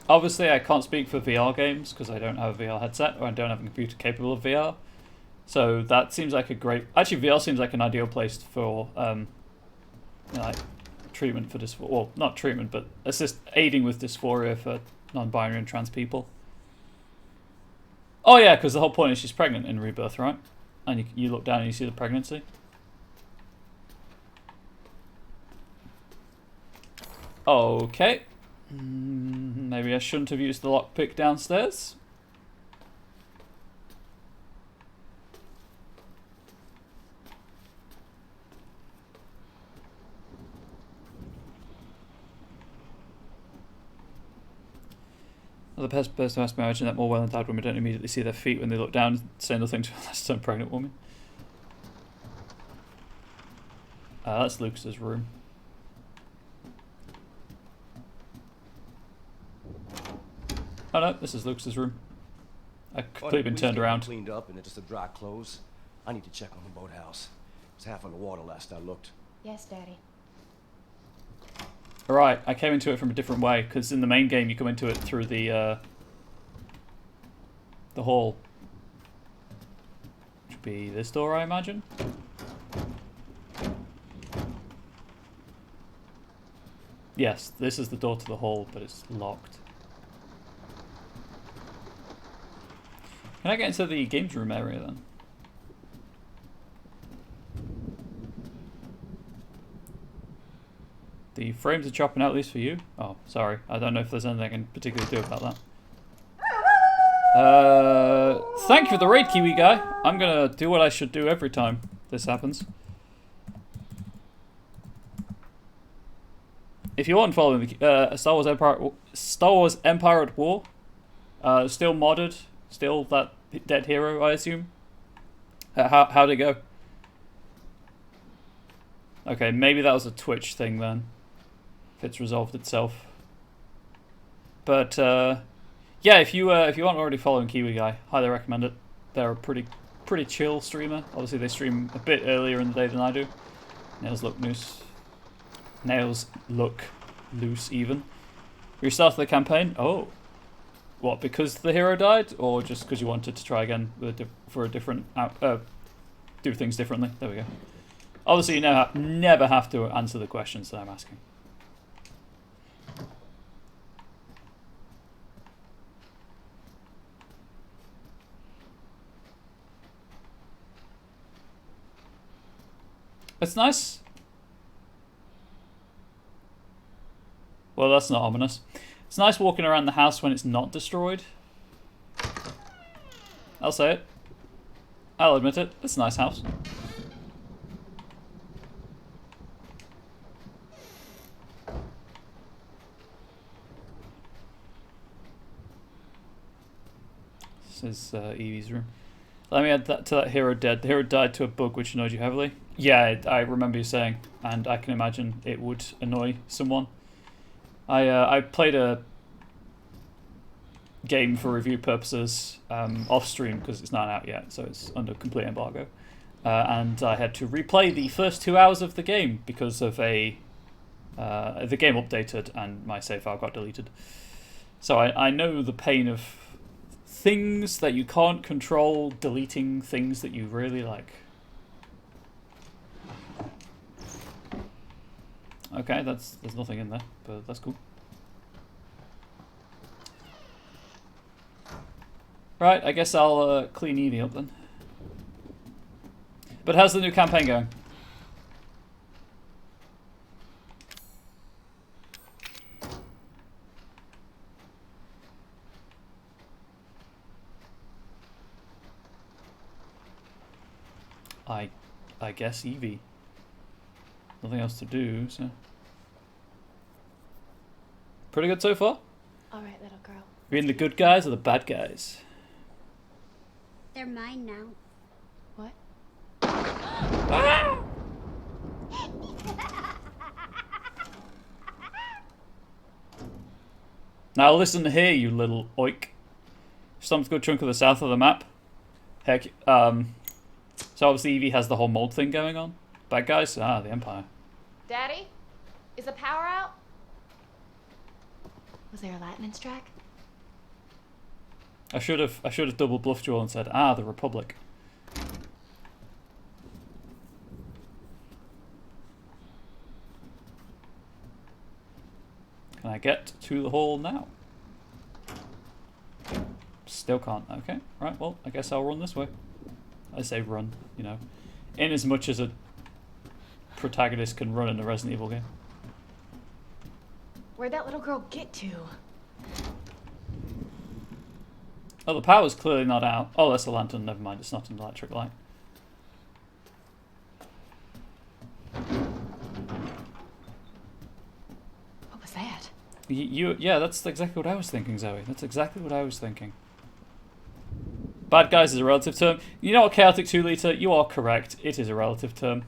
Obviously, I can't speak for VR games because I don't have a VR headset or I don't have a computer capable of VR. So that seems like a great... Actually, VR seems like an ideal place for like treatment for dysphoria. Well, not treatment, but aiding with dysphoria for non-binary and trans people. Oh yeah, because the whole point is she's pregnant in Rebirth, right? And you look down and you see the pregnancy. Okay. Maybe I shouldn't have used the lockpick downstairs. The best person has to imagine that more well endowed women don't immediately see their feet when they look down and say nothing to a less than pregnant woman. That's Lucas's room. Oh no, this is Lucas's room. I've completely been turned around. Cleaned up and it's just a dry clothes. I need to check on the boathouse. It was half on the water last I looked. Yes, Daddy. Alright, I came into it from a different way, because in the main game you come into it through the hall. Which would be this door, I imagine? Yes, this is the door to the hall, but it's locked. Can I get into the games room area then? The frames are chopping out, at least for you. Oh, sorry. I don't know if there's anything I can particularly do about that. Thank you for the raid, Kiwi guy. I'm gonna do what I should do every time this happens. If you aren't following the Star Wars Empire at War, still modded, still that dead hero, I assume. How'd it go? Okay, maybe that was a Twitch thing then. If it's resolved itself. But yeah, if you aren't already following Kiwi Guy, highly recommend it. They're a pretty chill streamer. Obviously they stream a bit earlier in the day than I do. Nails look loose. Nails look loose even. Restart the campaign. Oh, what? Because the hero died, or just because you wanted to try again with for a different do things differently? There we go. Obviously, you never have to answer the questions that I'm asking. It's nice. Well, that's not ominous. It's nice walking around the house when it's not destroyed. I'll say it. I'll admit it. It's a nice house. This is Evie's room. Let me add that to that hero dead. The hero died to a bug which annoyed you heavily. Yeah, I remember you saying, and I can imagine it would annoy someone. I played a game for review purposes off stream because it's not out yet, so it's under complete embargo. And I had to replay the first 2 hours of the game because of the game updated and my save file got deleted. So I know the pain of things that you can't control, deleting things that you really like. Okay, there's nothing in there, but that's cool. Right, I guess I'll clean Evie up then. But how's the new campaign going? I guess Evie. Nothing else to do, so. Pretty good so far? Alright, little girl. Being the good guys or the bad guys? They're mine now. What? Ah! Now listen here, you little oik. Stomped a good chunk of the south of the map. Heck, so obviously Evie has the whole mold thing going on. Bad guys? Ah, the Empire. Daddy? Is the power out? Was there a lightning strike? I should have double bluffed you all and said, ah, the Republic. Can I get to the hall now? Still can't. Okay, right, well, I guess I'll run this way. I say run, you know. In as much as a protagonist can run in a Resident Evil game. Where'd that little girl get to? Oh, the power's clearly not out. Oh, that's a lantern. Never mind. It's not an electric light. What was that? Yeah, that's exactly what I was thinking, Zoe. That's exactly what I was thinking. Bad guys is a relative term. You know what, Chaotic 2 Liter? You are correct. It is a relative term.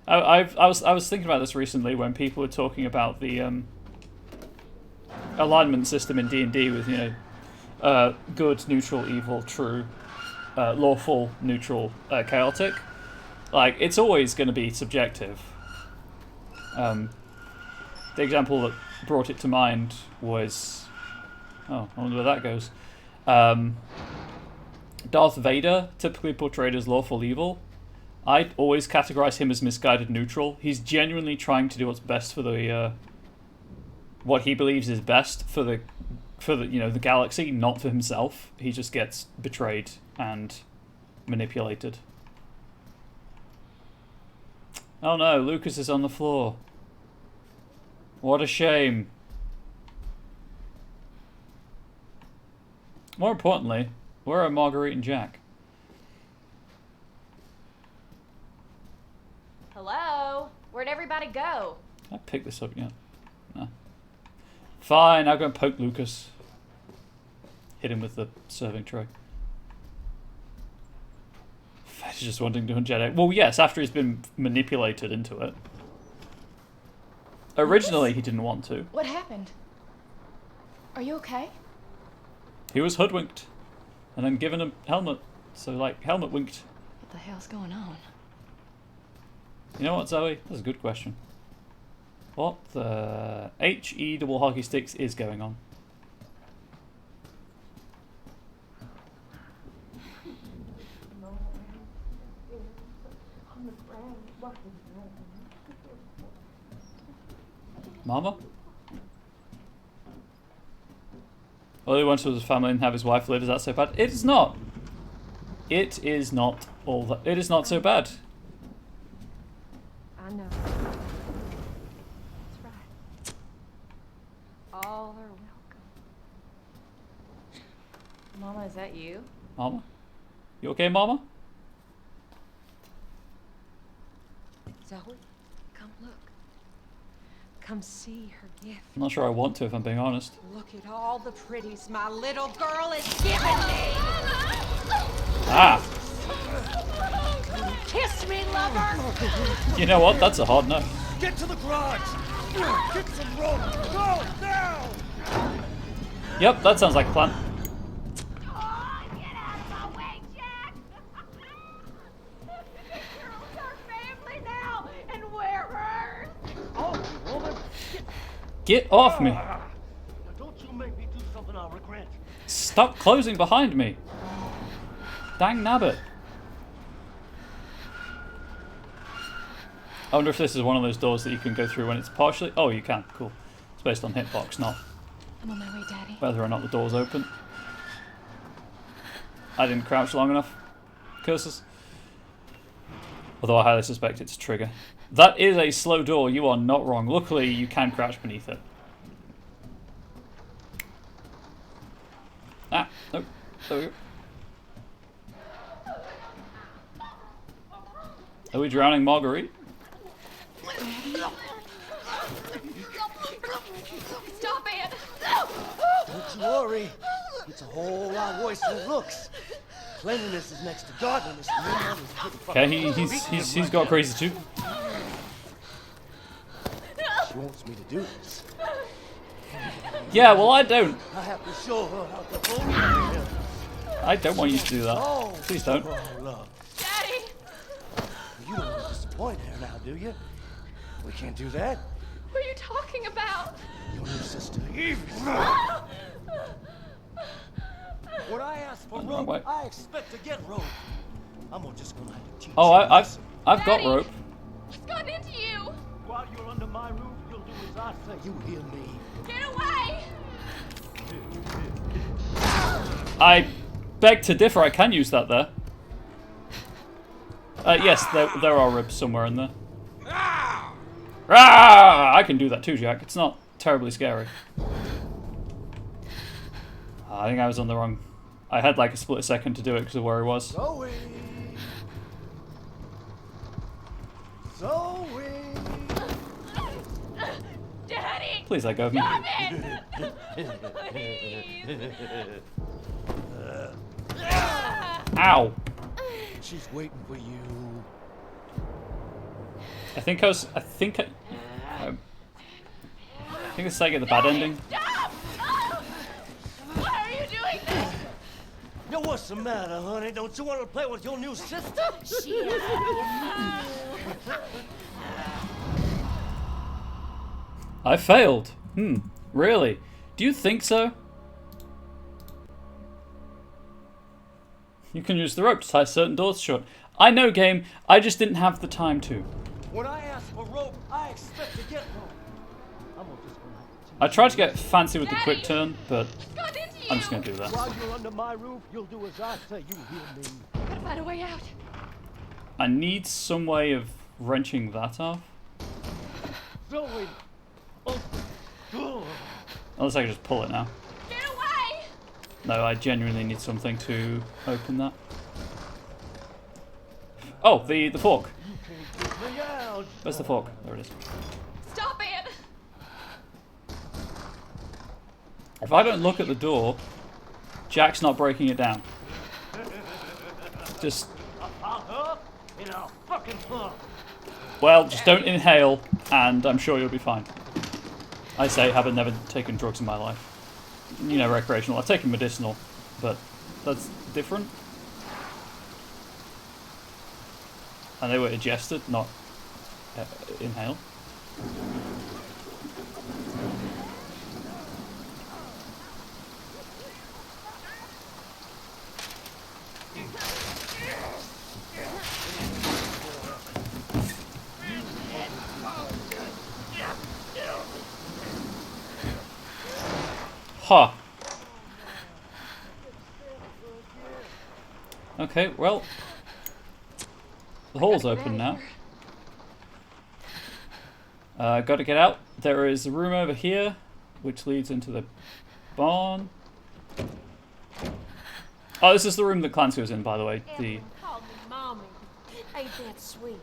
I was thinking about this recently when people were talking about the alignment system in D&D with, you know, good, neutral, evil, true, lawful, neutral, chaotic. Like, it's always going to be subjective. The example that brought it to mind was... Oh, I wonder where that goes. Darth Vader, typically portrayed as lawful evil. I'd always categorize him as misguided neutral. He's genuinely trying to do what's best for the... what he believes is best for the you know, the galaxy, not for himself. He just gets betrayed and manipulated. Oh no, Lucas is on the floor. What a shame. More importantly, where are Marguerite and Jack? Hello? Where'd everybody go? Can I pick this up yet? No. Fine, I'll go and poke Lucas. Hit him with the serving tray. He's just wanting to Jedi. Well, yes, after he's been manipulated into it. Originally, he didn't want to. What happened? Are you okay? He was hoodwinked. And then given a helmet. So, like, helmet winked. What the hell's going on? You know what, Zoe? That's a good question. What the HE double hockey sticks is going on? Mama? All he wanted was his family and have his wife live. Is that so bad? It is not. It is not all that. It is not so bad. I know. That's right. All are welcome. Mama, is that you? Mama? You okay, Mama? Zoe, come look. Come see her gift. I'm not sure I want to, if I'm being honest. Look at all the pretties my little girl is giving me. Ah! Kiss me, lover. You know what? That's a hard no. Get to the garage! Get some rope! Go, now! Yep, that sounds like a plan. Oh, get out of my way, Jack! Girls are family now, and we're hers. Oh, woman! Get off me! Now don't you make me do something I'll regret. Stop closing behind me! Dang nabbit. I wonder if this is one of those doors that you can go through when it's partially... Oh, you can. Cool. It's based on hitbox, not I'm on my way, Daddy. whether or not the door's open. I didn't crouch long enough. Curses. Although I highly suspect it's a trigger. That is a slow door. You are not wrong. Luckily, you can crouch beneath it. Ah, nope. There we go. Are we drowning Marguerite? Stop it! Don't you worry. It's a whole lot worse than it looks. Cleanliness is next to godliness. Okay, he's got crazy too. She wants me to do this. Yeah, well I don't. I have to show her how to hold her. I don't want you to do that. Please don't. Love. Daddy! You don't want to disappoint her now, do you? We can't do that. What are you talking about? Your new sister, Eve. When I ask for Wrong way. rope, I expect to get rope. I'm just gonna have to teach Oh, you. I've got Daddy! rope. What's gotten into you? While you're under my roof, you'll do as I say. You hear me? Get away! I beg to differ. I can use that there. Yes, there are ribs somewhere in there. Rah! I can do that too, Jack. It's not terribly scary. I think I was on the wrong... I had like a split second to do it because of where he was. Zoe! Zoe! Daddy! Please let go of me. Stop it! Please! Ow! She's waiting for you. I think I think it's like at the bad ending. Stop! Oh! Why are you doing this? Yo, what's the matter, honey? Don't you want to play with your new sister? I failed. Really? Do you think so? You can use the rope to tie certain doors shut. I know, game. I just didn't have the time to. When I ask for rope, I expect to get rope. I'm just gonna have to I tried to get fancy with the quick turn, but Got into you! I'm just gonna do that. While you're under my roof, you'll do as I say. You hear me? Gotta find a way out. I need some way of wrenching that off. Zoe! Oh. Unless I can just pull it now. Get away! No, I genuinely need something to open that. Oh, the fork. You can't get me out. Where's the fork? There it is. Stop it! If I don't look at the door, Jack's not breaking it down. Just, In a fucking pump. well, just don't inhale, and I'm sure you'll be fine. I say, having never taken drugs in my life. You know, recreational. I've taken medicinal, but that's different. And they were ingested, not inhaled. Huh. Okay, well, the hole's open now. Got to get out. There is a room over here, which leads into the barn. Oh, this is the room that Clancy was in, by the way. The Evelyn called me mommy. Ain't that sweet?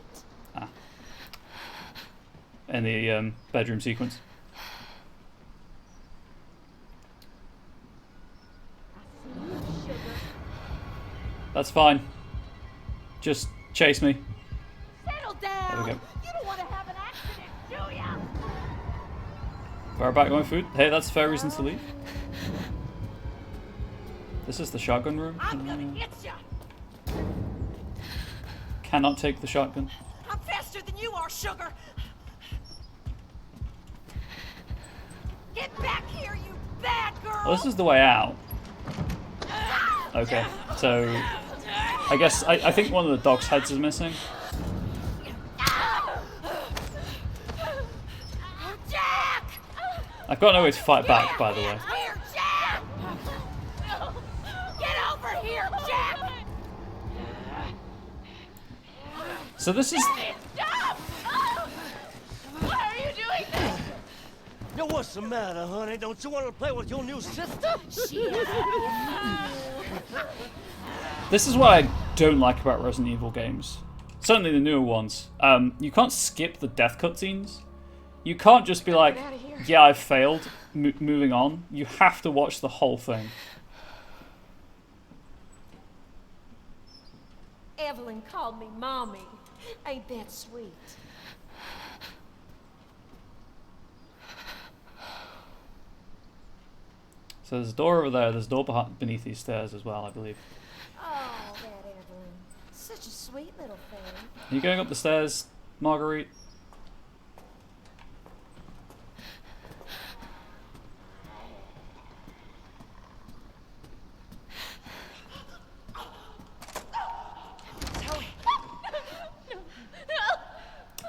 in the bedroom sequence. That's fine. Just chase me. Settle down. There we go. You don't want to have an accident, do ya? Fire back my food. Hey, that's a fair reason to leave. This is the shotgun room. I'm gonna get ya. Cannot take the shotgun. I'm faster than you are, sugar. Get back here, you bad girl. Well, this is the way out. Okay, so I guess I think one of the dog's heads is missing. Jack! I've got no way to fight back, by the way. Here, Jack! Get over here, Jack! So this is Stop! Oh! Why are you doing this? Yo, what's the matter, honey? Don't you want to play with your new sister? this is what I don't like about Resident Evil games. Certainly the newer ones. You can't skip the death cutscenes. You can't just be like, yeah, I failed, moving on. You have to watch the whole thing. Evelyn called me mommy. Ain't that sweet? So there's a door over there. There's a door beneath these stairs as well, I believe. Oh, that Evelyn. Such a sweet little thing. Are you going up the stairs, Marguerite?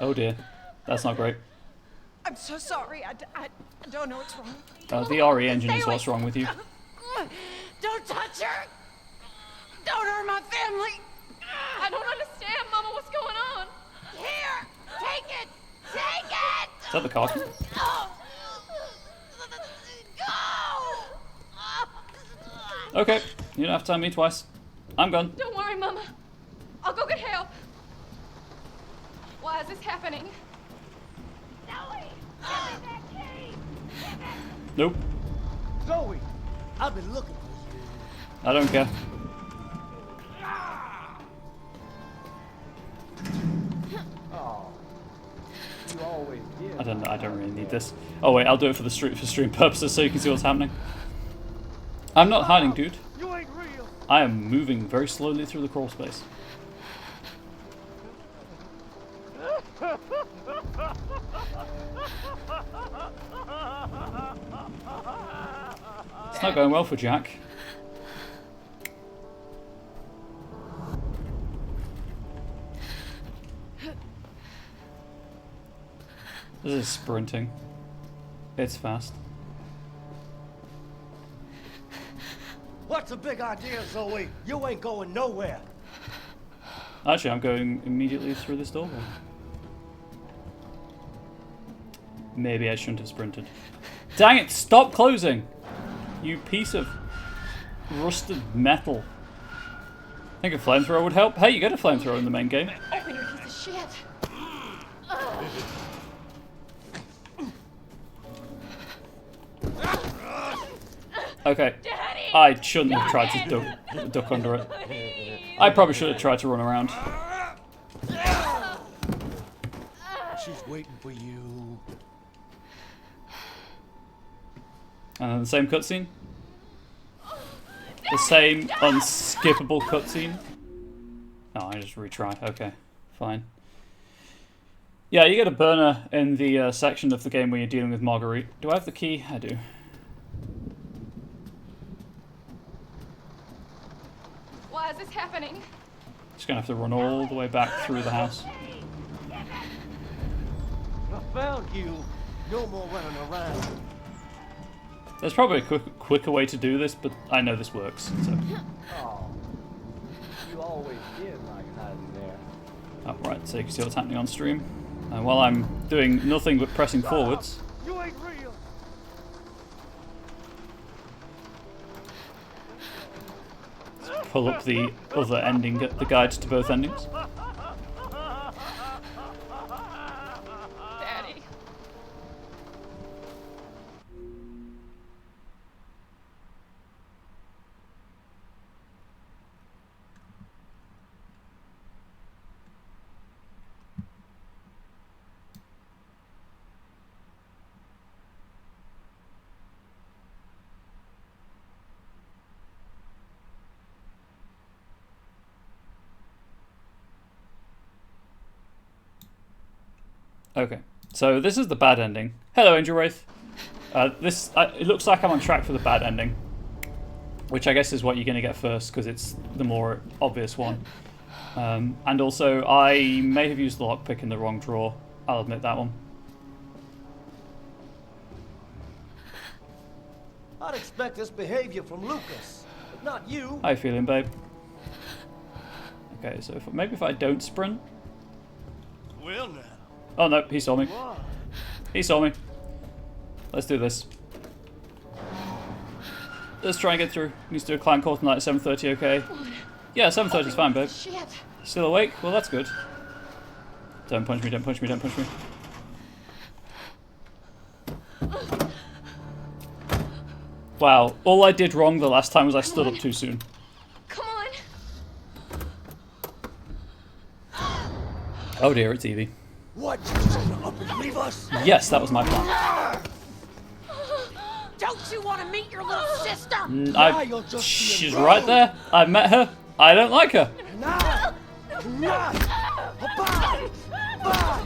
Oh dear, that's not great. I'm so sorry. I don't know what's wrong with me. The RE engine is what's wrong with you. Don't touch her! Don't hurt my family! I don't understand, Mama. What's going on? Here! Take it! Take it! Is that the car? Oh. Okay, you don't have to tell me twice. I'm gone. Don't worry, Mama. I'll go get help. Why is this happening? Zoe! Give me that key! Give it! Nope. Zoe, I've been looking for you. I don't care. Oh, you always did. I don't really need this. Oh wait, I'll do it for the stream purposes so you can see what's happening. I'm not hiding, dude. You ain't real. I am moving very slowly through the crawl space. It's not going well for Jack. This is sprinting. It's fast. What's the big idea, Zoe? You ain't going nowhere. Actually, I'm going immediately through this doorway. Maybe I shouldn't have sprinted. Dang it, stop closing! You piece of rusted metal. I think a flamethrower would help. Hey, you get a flamethrower in the main game. Open your piece of shit. Okay. Daddy! I shouldn't have tried to duck under it. I probably should have tried to run around. She's waiting for you. And then the same cutscene. The same unskippable cutscene. Oh, I just retry. Okay, fine. Yeah, you get a burner in the section of the game where you're dealing with Marguerite. Do I have the key? I do. Why is this happening? Just gonna have to run all the way back through the house. I found you. No more running around. There's probably a quicker way to do this, but I know this works. So. Oh, you always did like hiding there. Oh, right, so you can see what's happening on stream. And while I'm doing nothing but pressing forwards, You ain't real. let's pull up the other ending, the guides to both endings. Daddy. Okay, so this is the bad ending. Hello, Angel Wraith. It looks like I'm on track for the bad ending, which I guess is what you're going to get first because it's the more obvious one. And also, I may have used the lockpick in the wrong drawer. I'll admit that one. I'd expect this behavior from Lucas, but not you. How you feeling, babe? Okay, so maybe if I don't sprint. Well now. Oh no, he saw me. What? He saw me. Let's do this. Let's try and get through. Needs to do a climb call tonight at 7:30, okay? Yeah, 7:30 is fine, babe. Shit. Still awake? Well, that's good. Don't punch me, don't punch me, don't punch me. Wow, all I did wrong the last time was I stood up too soon. Come on. Oh dear, it's Evie. What? You just gonna up and leave us? Yes, that was my plan. Don't you want to meet your little sister? You're just being She's wrong. right there. I met her. I don't like her. Not abide by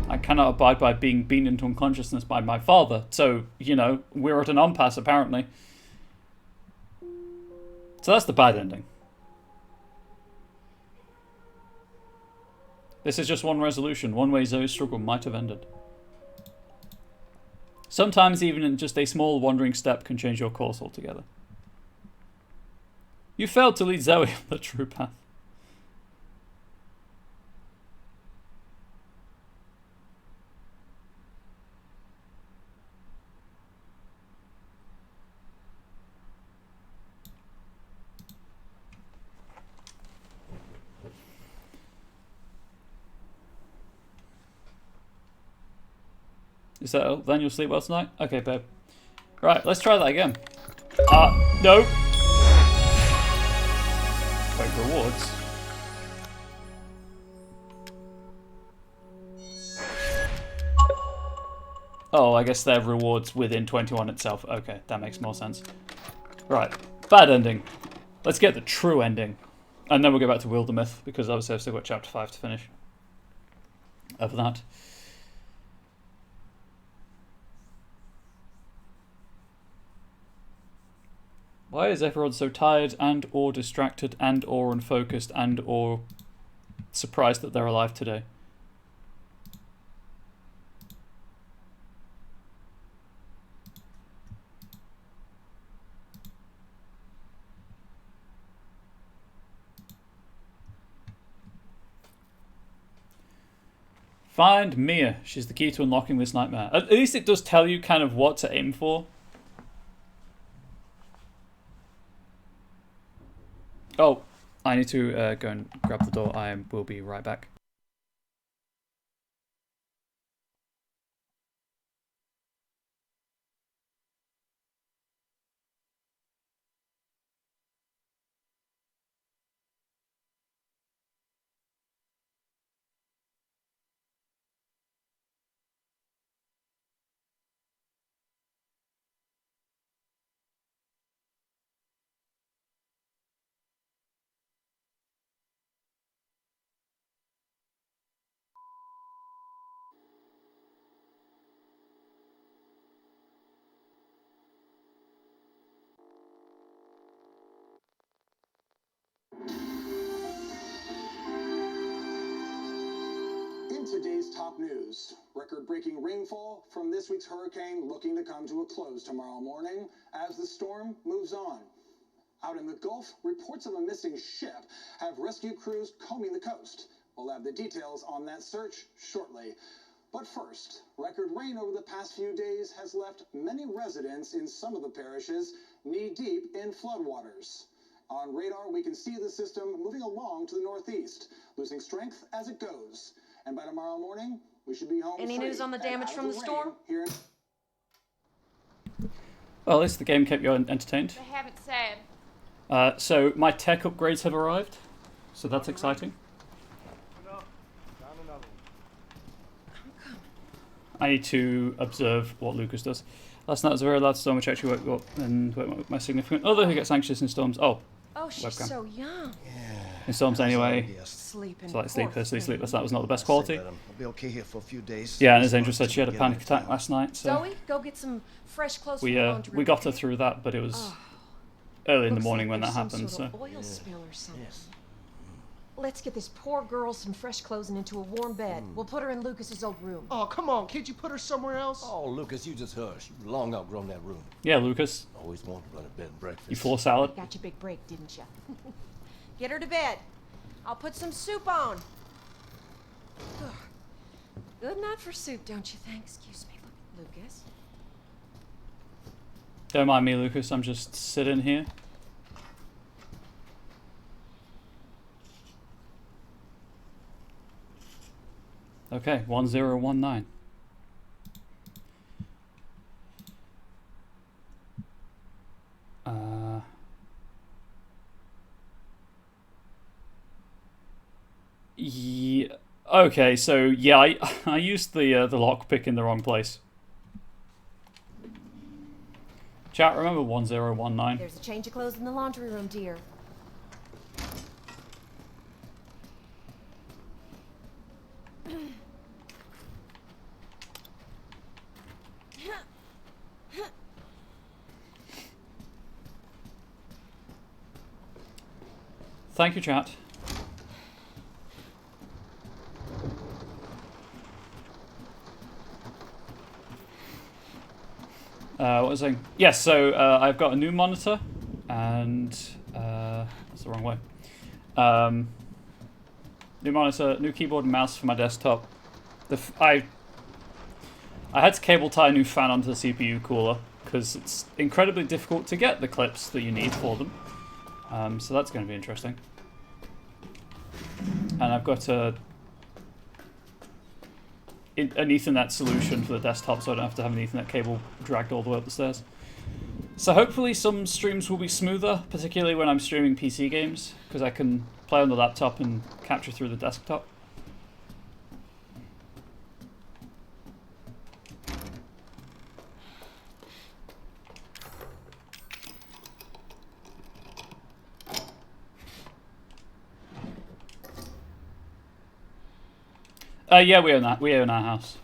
I cannot abide by being beaten into unconsciousness by my father. So, you know, we're at an impasse apparently. So that's the bad ending. This is just one resolution, one way Zoe's struggle might have ended. Sometimes even in just a small wandering step can change your course altogether. You failed to lead Zoe on the true path. Is that then you'll sleep well tonight? Okay, babe. Right, let's try that again. No. Wait, rewards. Oh, I guess they're rewards within 21 itself. Okay, that makes more sense. Right, bad ending. Let's get the true ending. And then we'll go back to Wildermyth, because obviously I've still got chapter 5 to finish. Of that. Why is everyone so tired and or distracted and or unfocused and or surprised that they're alive today? Find Mia. She's the key to unlocking this nightmare. At least it does tell you kind of what to aim for. Oh, I need to go and grab the door. I will be right back. In today's top news, record-breaking rainfall from this week's hurricane looking to come to a close tomorrow morning as the storm moves on. Out in the Gulf, reports of a missing ship have rescue crews combing the coast. We'll have the details on that search shortly. But first, record rain over the past few days has left many residents in some of the parishes knee-deep in floodwaters. On radar, we can see the system moving along to the northeast, losing strength as it goes. And by tomorrow morning, we should be home. Any news on the damage from the storm? Well, at least the game kept you entertained. They haven't said. So my tech upgrades have arrived, so that's exciting. I need to observe what Lucas does. Last night was a very loud storm which actually woke up and woke up my significant other who gets anxious in storms. Oh, she's webcam. so young. In storms anyway. Sleeping. So like sleep, that was not the best quality. I'll be okay here for a few days. Yeah, and as Angel said, she had a panic attack last night. So Zoe, go get some fresh clothes. we got her through that, but it was early in the morning when that happened. Sort of oil spill or something. Yes. Let's get this poor girl some fresh clothes and into a warm bed. We'll put her in Lucas's old room. Oh, come on. Can't you put her somewhere else? Oh, Lucas, you just hush. You've long outgrown that room. Yeah, Lucas. Always wanted to run a bed and breakfast. You full of salad? Got your big break, didn't you? Get her to bed. I'll put some soup on. Good night for soup, don't you think? Excuse me, Lucas. Don't mind me, Lucas. I'm just sitting here. Okay, 1019. Yeah. Okay, so yeah, I used the lockpick in the wrong place. Chat, remember 1019. There's a change of clothes in the laundry room, dear. Thank you, chat. What was I saying? Yes, so I've got a new monitor, and that's the wrong way. New monitor, new keyboard and mouse for my desktop. I had to cable tie a new fan onto the CPU cooler because it's incredibly difficult to get the clips that you need for them. So that's going to be interesting. And I've got a an Ethernet solution for the desktop, so I don't have to have an Ethernet cable dragged all the way up the stairs. So hopefully some streams will be smoother, particularly when I'm streaming PC games, because I can play on the laptop and capture through the desktop. Yeah, we own that. We own our house.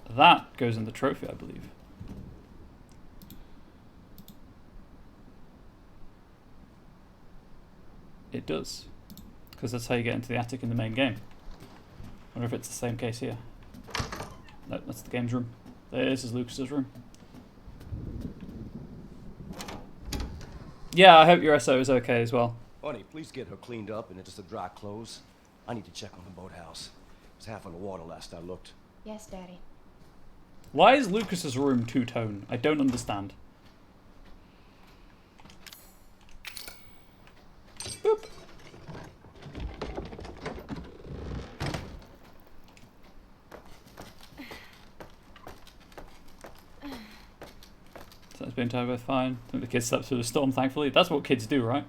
That goes in the trophy, I believe. It does. Because that's how you get into the attic in the main game. I wonder if it's the same case here. No, that's the game's room. This is Lucas's room. Yeah, I hope your SO is okay as well. Honey, please get her cleaned up and into some dry clothes. I need to check on the boathouse. It was half on the water last I looked. Yes, Daddy. Why is Lucas's room two-tone? I don't understand. Boop. So it's been both fine. I think the kids slept through the storm, thankfully. That's what kids do, right?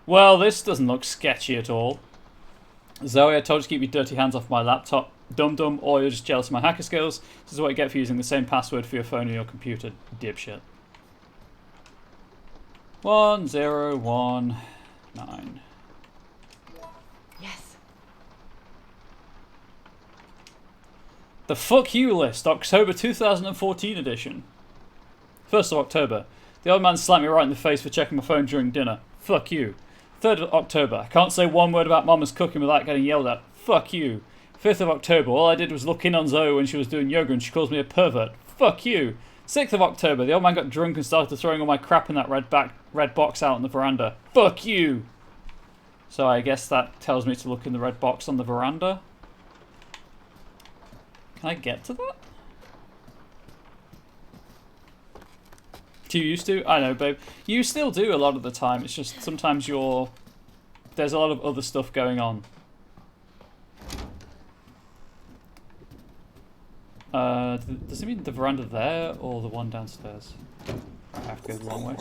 Well, this doesn't look sketchy at all. Zoe, I told you to keep your dirty hands off my laptop. Dum-dum, or you're just jealous of my hacker skills. This is what you get for using the same password for your phone and your computer, dipshit. 1019. Yes. The Fuck You List, October 2014 edition. 1st of October. The old man slapped me right in the face for checking my phone during dinner. Fuck you. 3rd of October. I can't say one word about Mama's cooking without getting yelled at. Fuck you. 5th of October. All I did was look in on Zoe when she was doing yoga and she calls me a pervert. Fuck you. 6th of October. The old man got drunk and started throwing all my crap in that red box out on the veranda. Fuck you. So I guess that tells me to look in the red box on the veranda. Can I get to that? Do you used to? I know, babe. You still do a lot of the time. It's just sometimes there's a lot of other stuff going on. Does it mean the veranda there or the one downstairs? I have to go the wrong way.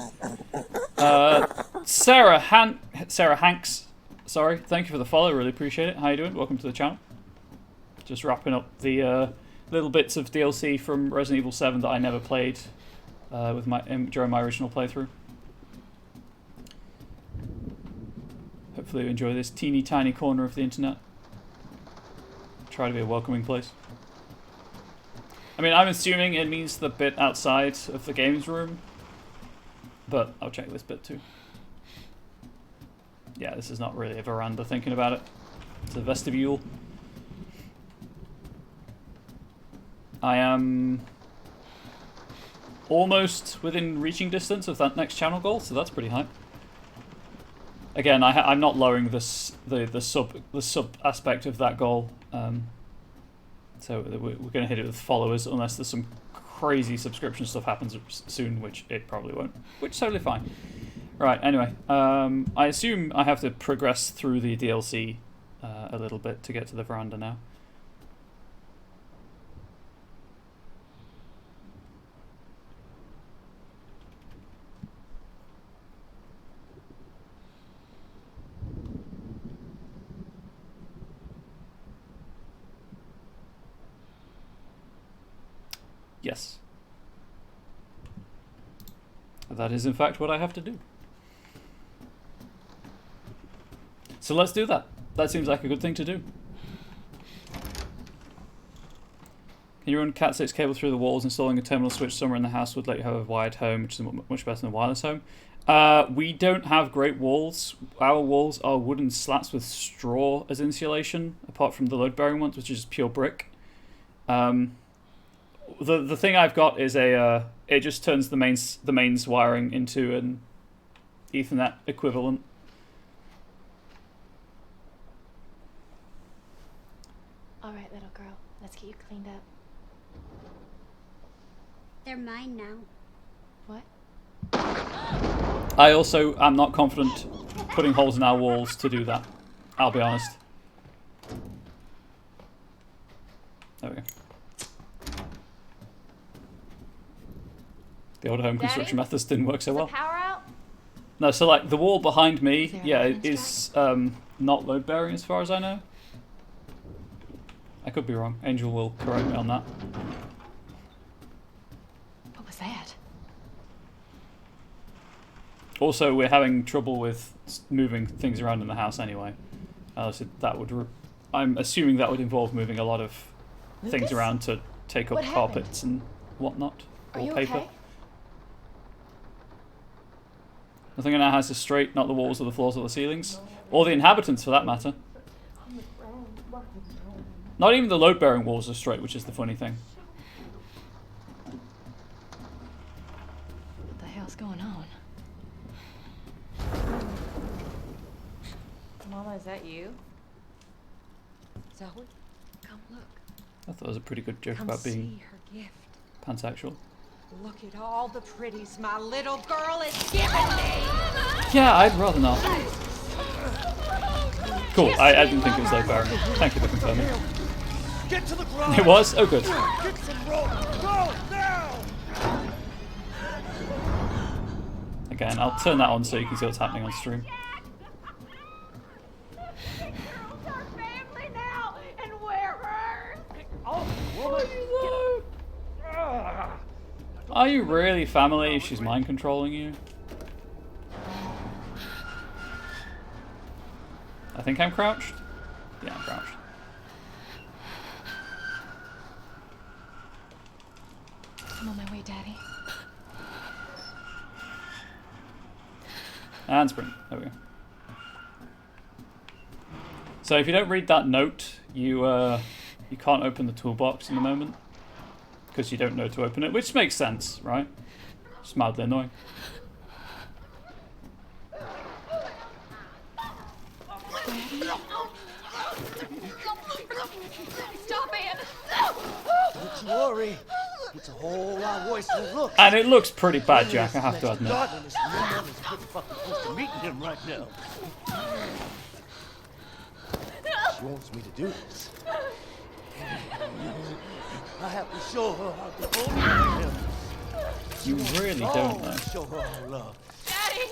Sarah Hanks. Sorry, thank you for the follow. Really appreciate it. How you doing? Welcome to the channel. Just wrapping up the little bits of DLC from Resident Evil 7 that I never played. During my original playthrough. Hopefully you enjoy this teeny tiny corner of the internet. Try to be a welcoming place. I mean, I'm assuming it means the bit outside of the games room, but I'll check this bit too. Yeah, this is not really a veranda thinking about it. It's a vestibule. I am almost within reaching distance of that next channel goal, so that's pretty high. Again, I'm not lowering the sub aspect of that goal, so we're going to hit it with followers unless there's some crazy subscription stuff happens soon, which it probably won't, which is totally fine. Right, anyway, I assume I have to progress through the DLC a little bit to get to the veranda now. Yes. That is in fact what I have to do. So let's do that. That seems like a good thing to do. Can you run Cat6 cable through the walls? Installing a terminal switch somewhere in the house would let you have a wired home, which is much better than a wireless home. We don't have great walls. Our walls are wooden slats with straw as insulation, apart from the load-bearing ones, which is just pure brick. The thing I've got is it just turns the mains wiring into an Ethernet equivalent. All right, little girl, let's get you cleaned up. They're mine now. What? I also am not confident putting holes in our walls to do that. I'll be honest. There we go. The old home construction methods didn't work so well. Power out? No, so like the wall behind me, yeah, it is not load bearing as far as I know. I could be wrong. Angel will correct me on that. What was that? Also, we're having trouble with moving things around in the house anyway. So that would, I'm assuming that would involve moving a lot of things Lucas? around to take up What happened? carpets and whatnot, Are or you paper. okay? Nothing in our house is straight, not the walls or the floors or the ceilings, or the inhabitants for that matter. Not even the load-bearing walls are straight, which is the funny thing. What the hell's going on? Mama, is that you? Zoe? Come look. I thought it was a pretty good joke Come about being see her gift. pansexual. Look at all the pretties my little girl is giving me! Yeah, I'd rather not. Cool, I didn't think it was load-bearing. Thank you for confirming. Get to the ground! It was? Oh, good. Get some rope! Go, now! Again, I'll turn that on so you can see what's happening on stream. Girls are family now, and we're hers. Are you really family if she's mind controlling you? I think I'm crouched? Yeah, I'm crouched. I'm on my way, Daddy. And sprint. There we go. So if you don't read that note, you can't open the toolbox in the moment. Because you don't know to open it, which makes sense, right? It's mildly annoying. Stop it! Don't you worry. It's a whole lot worse than it looks. And it looks pretty bad, Jack, I have to admit. Darling is your mother's pretty fucking close to meeting him right now. She wants me to do this. I have to show her how to hold him. You really don't know. Show her our love. Daddy!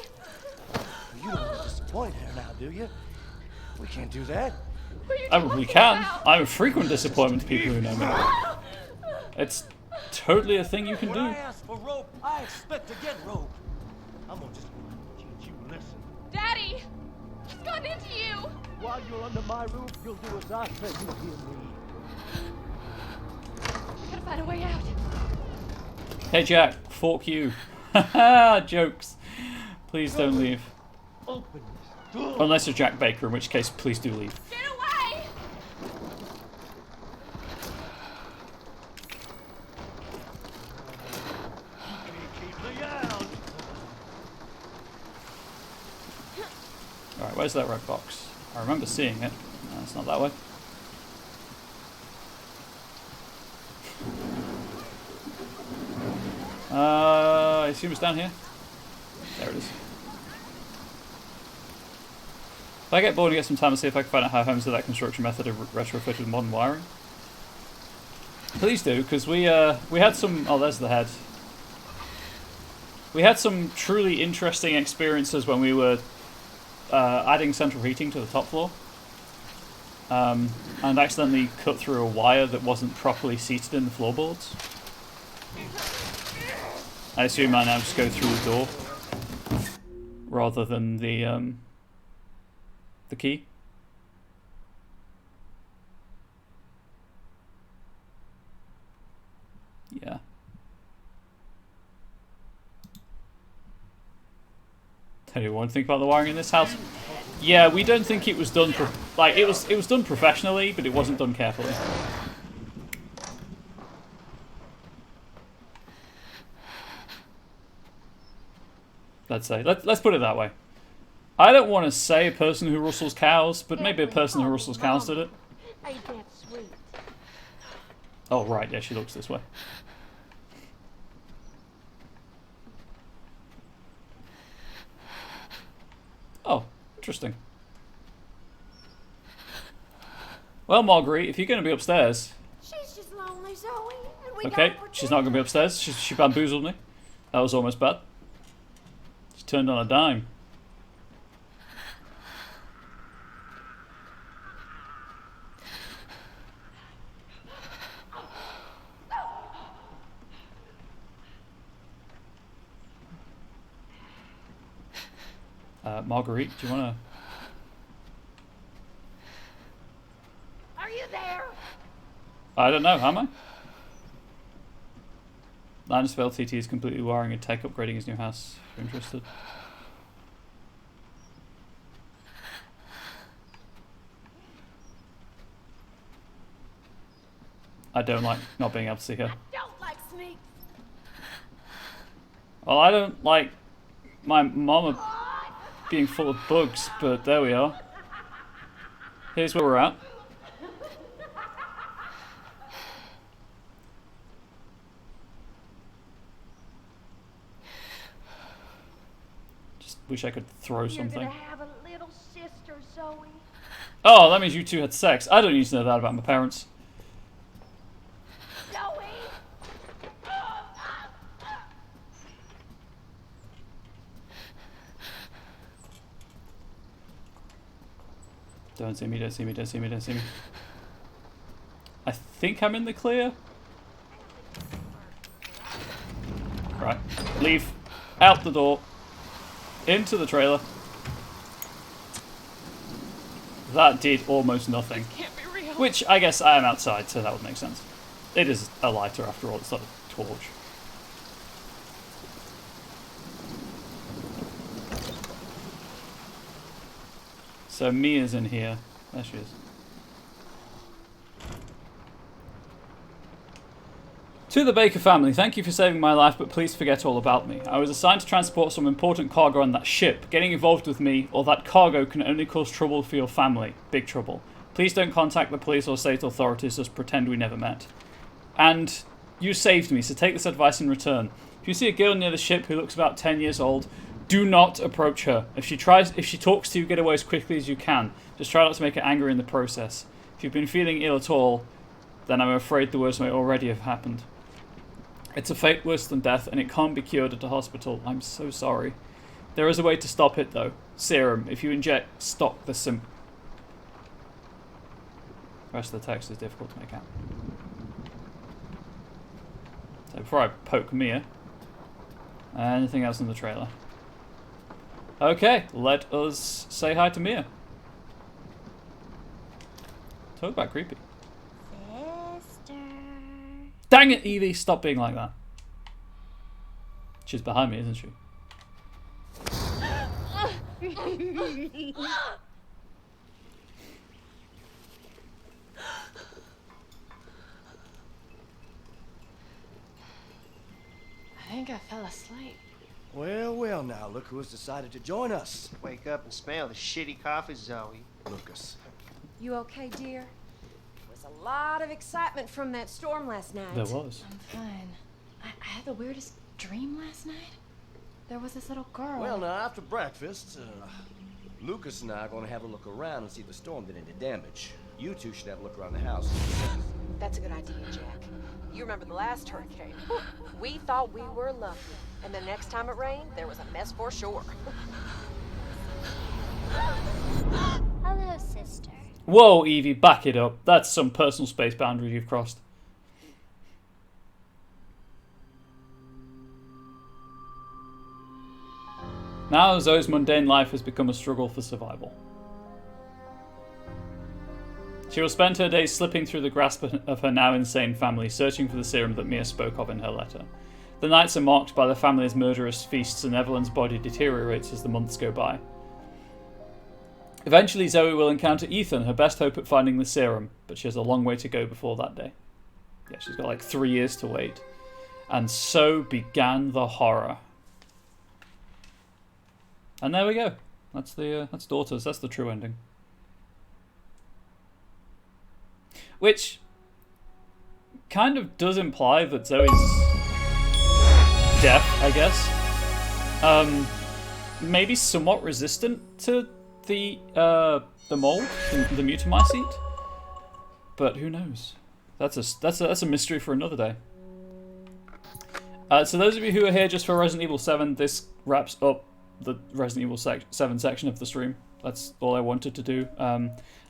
You don't want to disappoint her now, do you? We can't do that. I mean, we can. I'm a frequent disappointment to people who know me. It's totally a thing you can When do. I ask for rope, I expect to get rope. I'm gonna just teach you a lesson. Daddy! He's gotten into you! While you're under my roof, you'll do as I say. You hear me? We gotta find a way out. Hey Jack, fork you. Haha, jokes. Please don't leave. Open this door. Unless you're Jack Baker, in which case, please do leave. Get away! Keep me out. Alright, where's that red box? I remember seeing it. No, it's not that way. I assume it's down here. There it is. If I get bored and get some time to see if I can find out how homes do that construction method are retrofitted with modern wiring. Please do, because we had some... Oh, there's the head. We had some truly interesting experiences when we were adding central heating to the top floor. And accidentally cut through a wire that wasn't properly seated in the floorboards. I assume I now just go through the door rather than the key. Yeah. Anyone think about the wiring in this house? Yeah, we don't think it was done it was done professionally, but it wasn't done carefully. Let's say. Let's put it that way. I don't want to say a person who rustles cows, but maybe a person who rustles cows did it. Ain't that sweet? Oh, right, yeah, she looks this way. Oh, interesting. Well, Marguerite, if you're going to be upstairs... She's just lonely, Zoe. And we Okay, gotta protect she's not going to be upstairs. She bamboozled me. That was almost bad. She turned on a dime. Marguerite, do you want to... Are you there? I don't know, am I? Linus of LTT is completely wiring a tech upgrading his new house. If you're interested. I don't like not being able to see her. Don't like sneaks. Well, I don't like my mama being full of bugs, but there we are. Here's where we're at. Just wish I could throw You're something. gonna have a little sister, Zoe. Oh, that means you two had sex. I don't need to know that about my parents. Zoe! Don't see me, don't see me, don't see me, don't see me. I think I'm in the clear. Right. Leave. Out the door. Into the trailer. That did almost nothing. Can't be real. Which, I guess I am outside, so that would make sense. It is a lighter after all, it's not a torch. So Mia's in here. There she is. To the Baker family, thank you for saving my life, but please forget all about me. I was assigned to transport some important cargo on that ship. Getting involved with me or that cargo can only cause trouble for your family. Big trouble. Please don't contact the police or state authorities, just pretend we never met. And you saved me, so take this advice in return. If you see a girl near the ship who looks about 10 years old, do not approach her. If she talks to you, get away as quickly as you can. Just try not to make her angry in the process. If you've been feeling ill at all, then I'm afraid the worst may already have happened. It's a fate worse than death, and it can't be cured at a hospital. I'm so sorry. There is a way to stop it, though. Serum. If you inject, stop the The rest of the text is difficult to make out. So before I poke Mia, anything else in the trailer? Okay, let us say hi to Mia. Talk about creepy. Sister. Dang it, Evie, stop being like that. She's behind me, isn't she? I think I fell asleep. Well, well, now look who has decided to join us. Wake up and smell the shitty coffee, Zoe. Lucas. You okay, dear? There was a lot of excitement from that storm last night. There was. I'm fine. I had the weirdest dream last night. There was this little girl. Well, now after breakfast, Lucas and I are going to have a look around and see if the storm did any damage. You two should have a look around the house. That's a good idea, Jack. You remember the last hurricane? We thought we were lucky, and the next time it rained, there was a mess for sure. Hello, sister. Whoa, Evie, back it up. That's some personal space boundary you've crossed. Now Zoe's mundane life has become a struggle for survival. She will spend her days slipping through the grasp of her now insane family, searching for the serum that Mia spoke of in her letter. The nights are marked by the family's murderous feasts, and Evelyn's body deteriorates as the months go by. Eventually, Zoe will encounter Ethan, her best hope at finding the serum, but she has a long way to go before that day. Yeah, she's got like 3 years to wait. And so began the horror. And there we go. That's Daughters. That's the true ending. Which kind of does imply that Zoe's deaf, I guess. Maybe somewhat resistant to the mold, the mutamycete. But who knows? That's a mystery for another day. So those of you who are here just for Resident Evil 7, this wraps up the Resident Evil 7 section of the stream. That's all I wanted to do.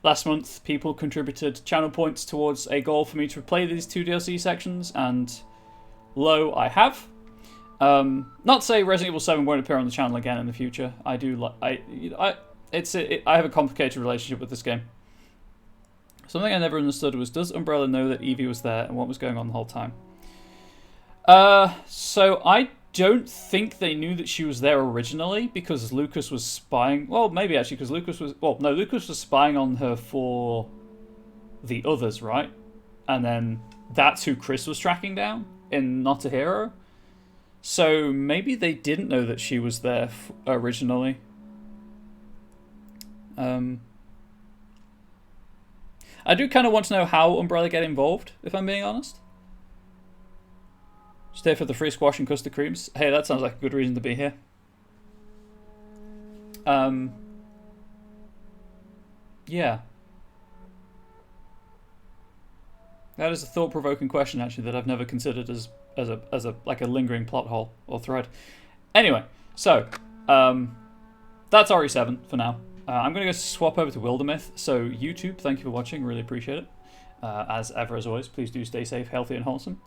Last month, people contributed channel points towards a goal for me to play these 2 DLC sections, and lo, I have. Not to say Resident Evil 7 won't appear on the channel again in the future. I do I have a complicated relationship with this game. Something I never understood was, does Umbrella know that Evie was there and what was going on the whole time? So I don't think they knew that she was there originally because Lucas was spying. Well, maybe actually because Lucas was. Well, no, Lucas was spying on her for the others, right? And then that's who Chris was tracking down in Not a Hero. So maybe they didn't know that she was there originally. I do kind of want to know how Umbrella get involved, if I'm being honest. Stay for the free squash and custard creams. Hey, that sounds like a good reason to be here. Yeah. That is a thought-provoking question, actually, that I've never considered as a like a lingering plot hole or thread. Anyway, so that's RE7 for now. I'm going to go swap over to Wildermyth. So YouTube, thank you for watching. Really appreciate it. As ever, as always, please do stay safe, healthy, and wholesome.